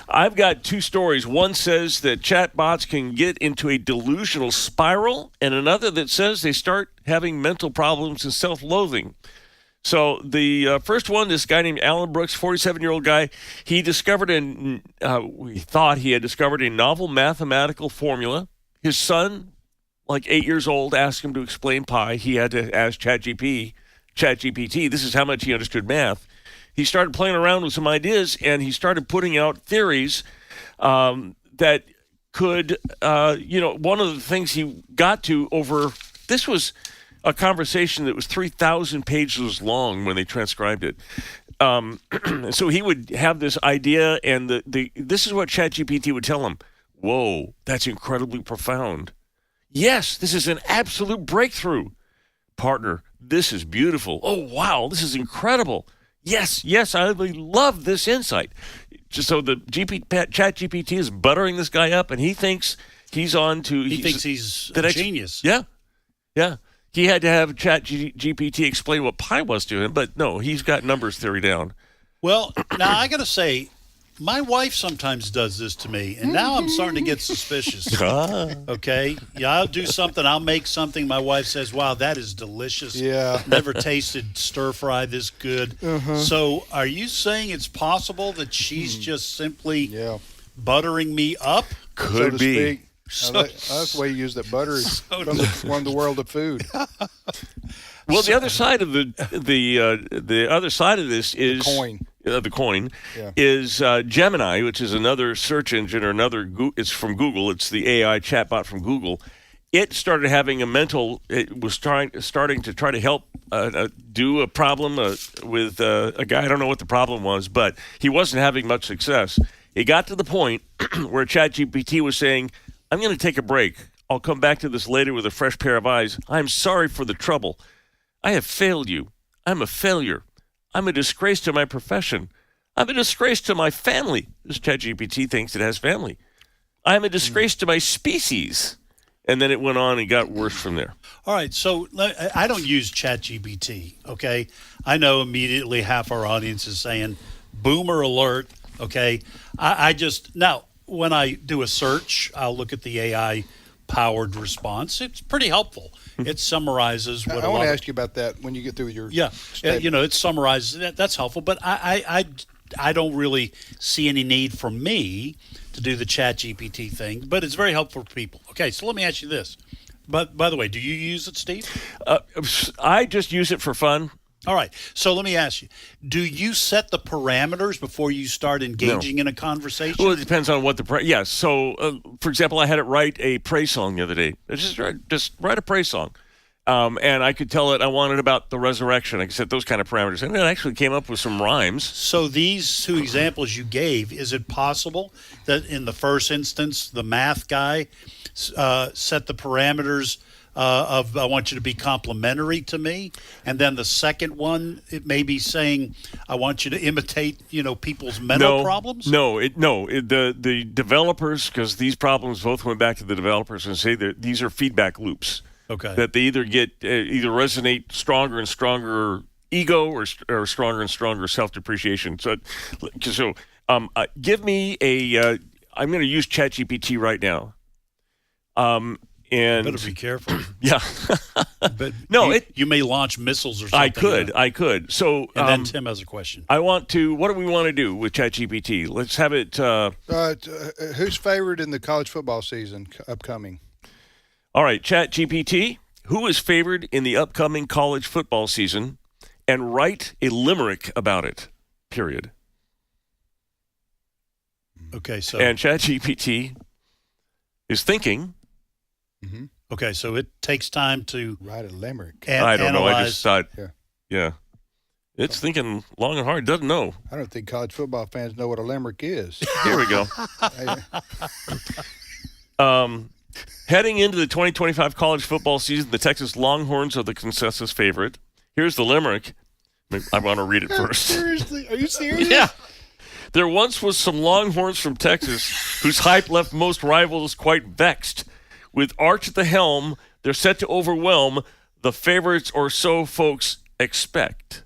I've got two stories. One says that chatbots can get into a delusional spiral, and another that says they start having mental problems and self-loathing. So the first one, this guy named Alan Brooks, 47-year-old guy, he discovered we thought he had discovered a novel mathematical formula. His son, like 8 years old, asked him to explain pi. He had to ask ChatGPT. This is how much he understood math. He started playing around with some ideas, and he started putting out theories that could, one of the things he got to over, this was a conversation that was 3,000 pages long when they transcribed it. So he would have this idea, and this is what ChatGPT would tell him. Whoa, that's incredibly profound. Yes, this is an absolute breakthrough. Partner, this is beautiful. Oh, wow, this is incredible. Yes, I love this insight. Just so the ChatGPT is buttering this guy up, and he thinks he's on to... He thinks he's a genius. Yeah. He had to have ChatGPT explain what pi was to him, but no, he's got numbers theory down. Well, now I got to say, my wife sometimes does this to me, and now I'm starting to get suspicious. Okay? Yeah, I'll do something. I'll make something. My wife says, wow, that is delicious. Yeah. Never tasted stir fry this good. So are you saying it's possible that she's just simply buttering me up? So to speak. That's the way you use that butter is from the world of food. Well, the other side of the other side of this is the coin is Gemini, which is another search engine or it's from Google. It's the AI chatbot from Google. It started having it was starting to try to help do a problem with a guy. I don't know what the problem was, but he wasn't having much success. It got to the point where ChatGPT was saying, I'm going to take a break. I'll come back to this later with a fresh pair of eyes. I'm sorry for the trouble. I have failed you. I'm a failure. I'm a disgrace to my profession. I'm a disgrace to my family. This ChatGPT thinks it has family. I'm a disgrace to my species. And then it went on and got worse from there. All right, so I don't use ChatGPT, okay? I know immediately half our audience is saying, boomer alert, okay? Now, when I do a search, I'll look at the AI-powered response. It's pretty helpful. It summarizes what I want to ask you about that when you get through your statement. It summarizes. That's helpful, but I don't really see any need for me to do the ChatGPT thing, but it's very helpful for people. Okay, so let me ask you this. But by the way, do you use it, Steve? I just use it for fun. All right. So let me ask you, do you set the parameters before you start engaging in a conversation? Well, it depends on what yes. So, for example, I had it write a praise song the other day. Just write a praise song. And I could tell it I wanted about the resurrection. I could set those kind of parameters. And it actually came up with some rhymes. So these two examples you gave, is it possible that in the first instance, the math guy set the parameters of I want you to be complimentary to me, and then the second one it may be saying I want you to imitate people's mental problems? The developers, because these problems both went back to the developers and say that these are feedback loops. Okay. That they either resonate stronger and stronger ego or stronger and stronger self-depreciation. So give me I'm going to use ChatGPT right now. And better be careful. Yeah. But you may launch missiles or something. I could. So and then Tim has a question. What do we want to do with ChatGPT? Let's have it. Who's favored in the college football season upcoming? All right, ChatGPT, who is favored in the upcoming college football season, and write a limerick about it, period. Okay, so... And ChatGPT is thinking... Mm-hmm. Okay, so it takes time to... Write a limerick. I don't know, I just thought... Yeah. It's thinking long and hard, doesn't know. I don't think college football fans know what a limerick is. Here we go. Heading into the 2025 college football season, the Texas Longhorns are the consensus favorite. Here's the limerick. I want to read it first. Seriously? Are you serious? Yeah. There once was some Longhorns from Texas whose hype left most rivals quite vexed. With Arch at the helm, they're set to overwhelm the favorites, or so folks expect.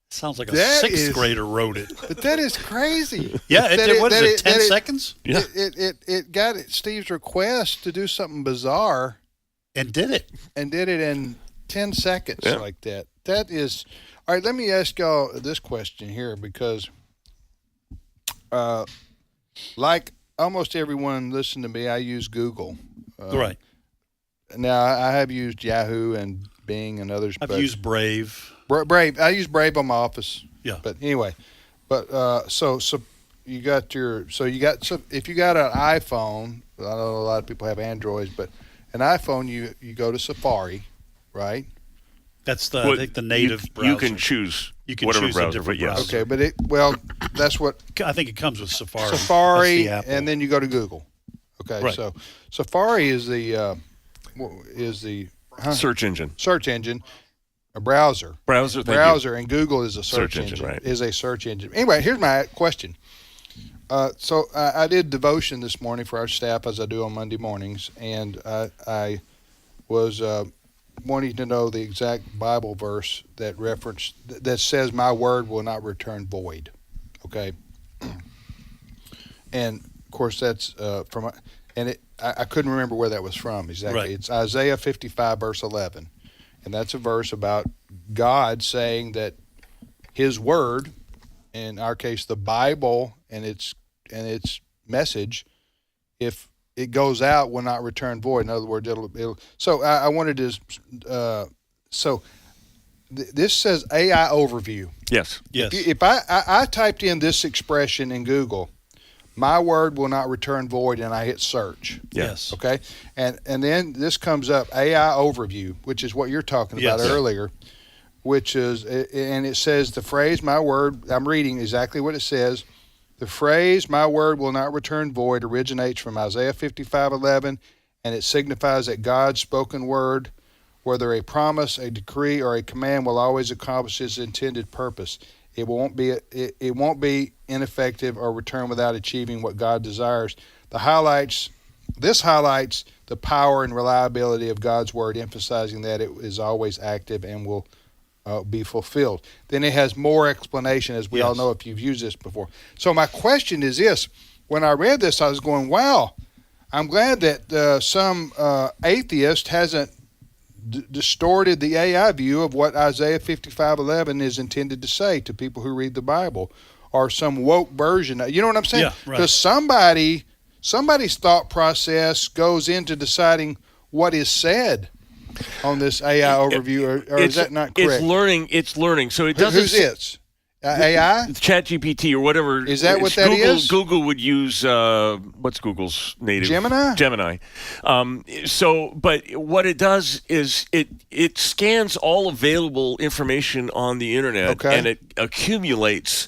Sounds like a sixth grader wrote it. But that is crazy. Yeah, what is it, 10 seconds? Yeah. It got Steve's request to do something bizarre. And did it. And did it in 10 seconds like that. That is... All right, let me ask y'all this question here, because like almost everyone listening to me, I use Google. Right. Now, I have used Yahoo and Bing and others. I've used Brave. Brave. I use Brave on my office. Yeah. But anyway, so you got if you got an iPhone, I know a lot of people have Androids, but an iPhone, you go to Safari, right? That's I think the native browser. You can choose whatever browser, but yes. Okay, but that's what I think it comes with Safari. Safari, and then you go to Google. Okay, right. So Safari is the search engine. Search engine, a browser. Browser, and Google is a search engine. Right. Is a search engine. Anyway, here's my question. So I did devotion this morning for our staff, as I do on Monday mornings, and I was wanting to know the exact Bible verse that says, "My word will not return void." Okay, and of course that's from, and I couldn't remember where that was from exactly. Right. It's Isaiah 55 verse 11, and that's a verse about God saying that His word, in our case the Bible and its message, if it goes out, will not return void. In other words, it'll. So I wanted to. This says AI overview. Yes. If I typed in this expression in Google, "My word will not return void," and I hit search. Yes. Okay. And then this comes up, AI overview, which is what you're talking about earlier, which is, and it says the phrase "my word." I'm reading exactly what it says. The phrase "my word will not return void" originates from Isaiah 55:11, and it signifies that God's spoken word, whether a promise, a decree, or a command, will always accomplish its intended purpose. It won't be ineffective or return without achieving what God desires. This highlights the power and reliability of God's word, emphasizing that it is always active and will be fulfilled. Then it has more explanation, as we all know if you've used this before. So my question is this: when I read this, I was going, "Wow, I'm glad that some atheist hasn't distorted the AI view of what Isaiah 55:11 is intended to say to people who read the Bible, or some woke version. You know what I'm saying? Because somebody's thought process goes into deciding what is said on this AI overview, or is that not correct? It's learning. So it doesn't. Who's it? AI? ChatGPT or whatever. Is that what that is? Google would use, what's Google's native? Gemini. But what it does is it scans all available information on the internet, and it accumulates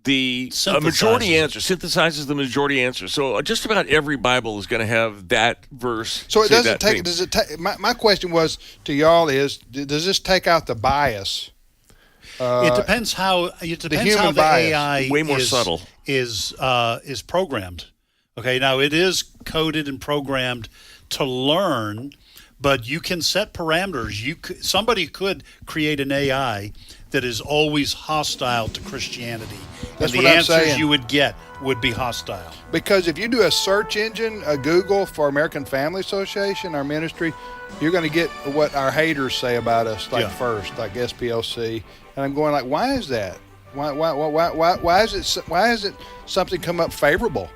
the majority answer, synthesizes the majority answer. So just about every Bible is going to have that verse. So it doesn't take. Does it take? My question was to y'all is: does this take out the bias? It depends how the AI way more subtle is programmed. Okay, now it is coded and programmed to learn, but you can set parameters. Somebody could create an AI that is always hostile to Christianity. That's and what I'm answers saying. You would get would be hostile. Because if you do a search engine, a Google for American Family Association, our ministry, you're going to get what our haters say about us, first, like SPLC. And I'm going like, why is that? Why is it something come up favorable?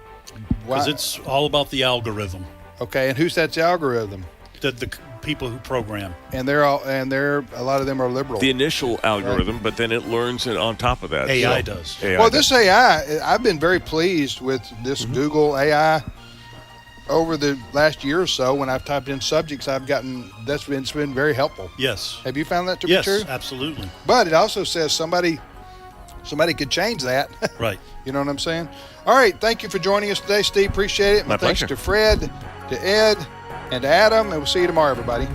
Because it's all about the algorithm. Okay, and who sets the algorithm? The people who program. And a lot of them are liberal. The initial algorithm, but then it learns it on top of that. AI does. This AI, I've been very pleased with this Google AI over the last year or so. When I've typed in subjects, it's been very helpful. Yes. Have you found that to be true? Yes, absolutely. But it also says somebody could change that. Right. You know what I'm saying? All right. Thank you for joining us today, Steve. Appreciate it. My thanks pleasure. to Fred, to Ed, and to Adam. And we'll see you tomorrow, everybody.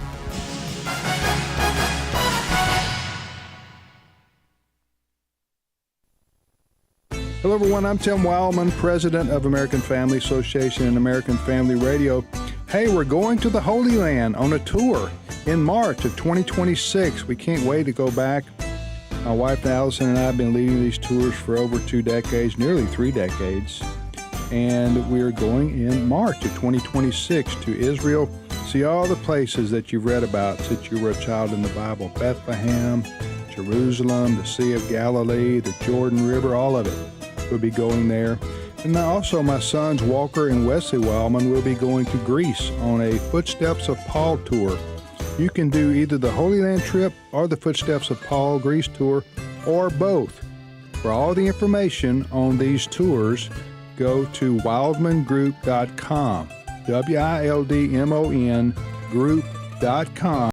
Hello, everyone. I'm Tim Wildman, president of American Family Association and American Family Radio. Hey, we're going to the Holy Land on a tour in March of 2026. We can't wait to go back. My wife Allison and I have been leading these tours for over 2 decades, nearly 3 decades. And we're going in March of 2026 to Israel. See all the places that you've read about since you were a child in the Bible. Bethlehem, Jerusalem, the Sea of Galilee, the Jordan River, all of it. We'll be going there. And also my sons Walker and Wesley Wildman will be going to Greece on a Footsteps of Paul tour. You can do either the Holy Land trip or the Footsteps of Paul Greece tour, or both. For all the information on these tours, go to wildmangroup.com, WILDMON group.com.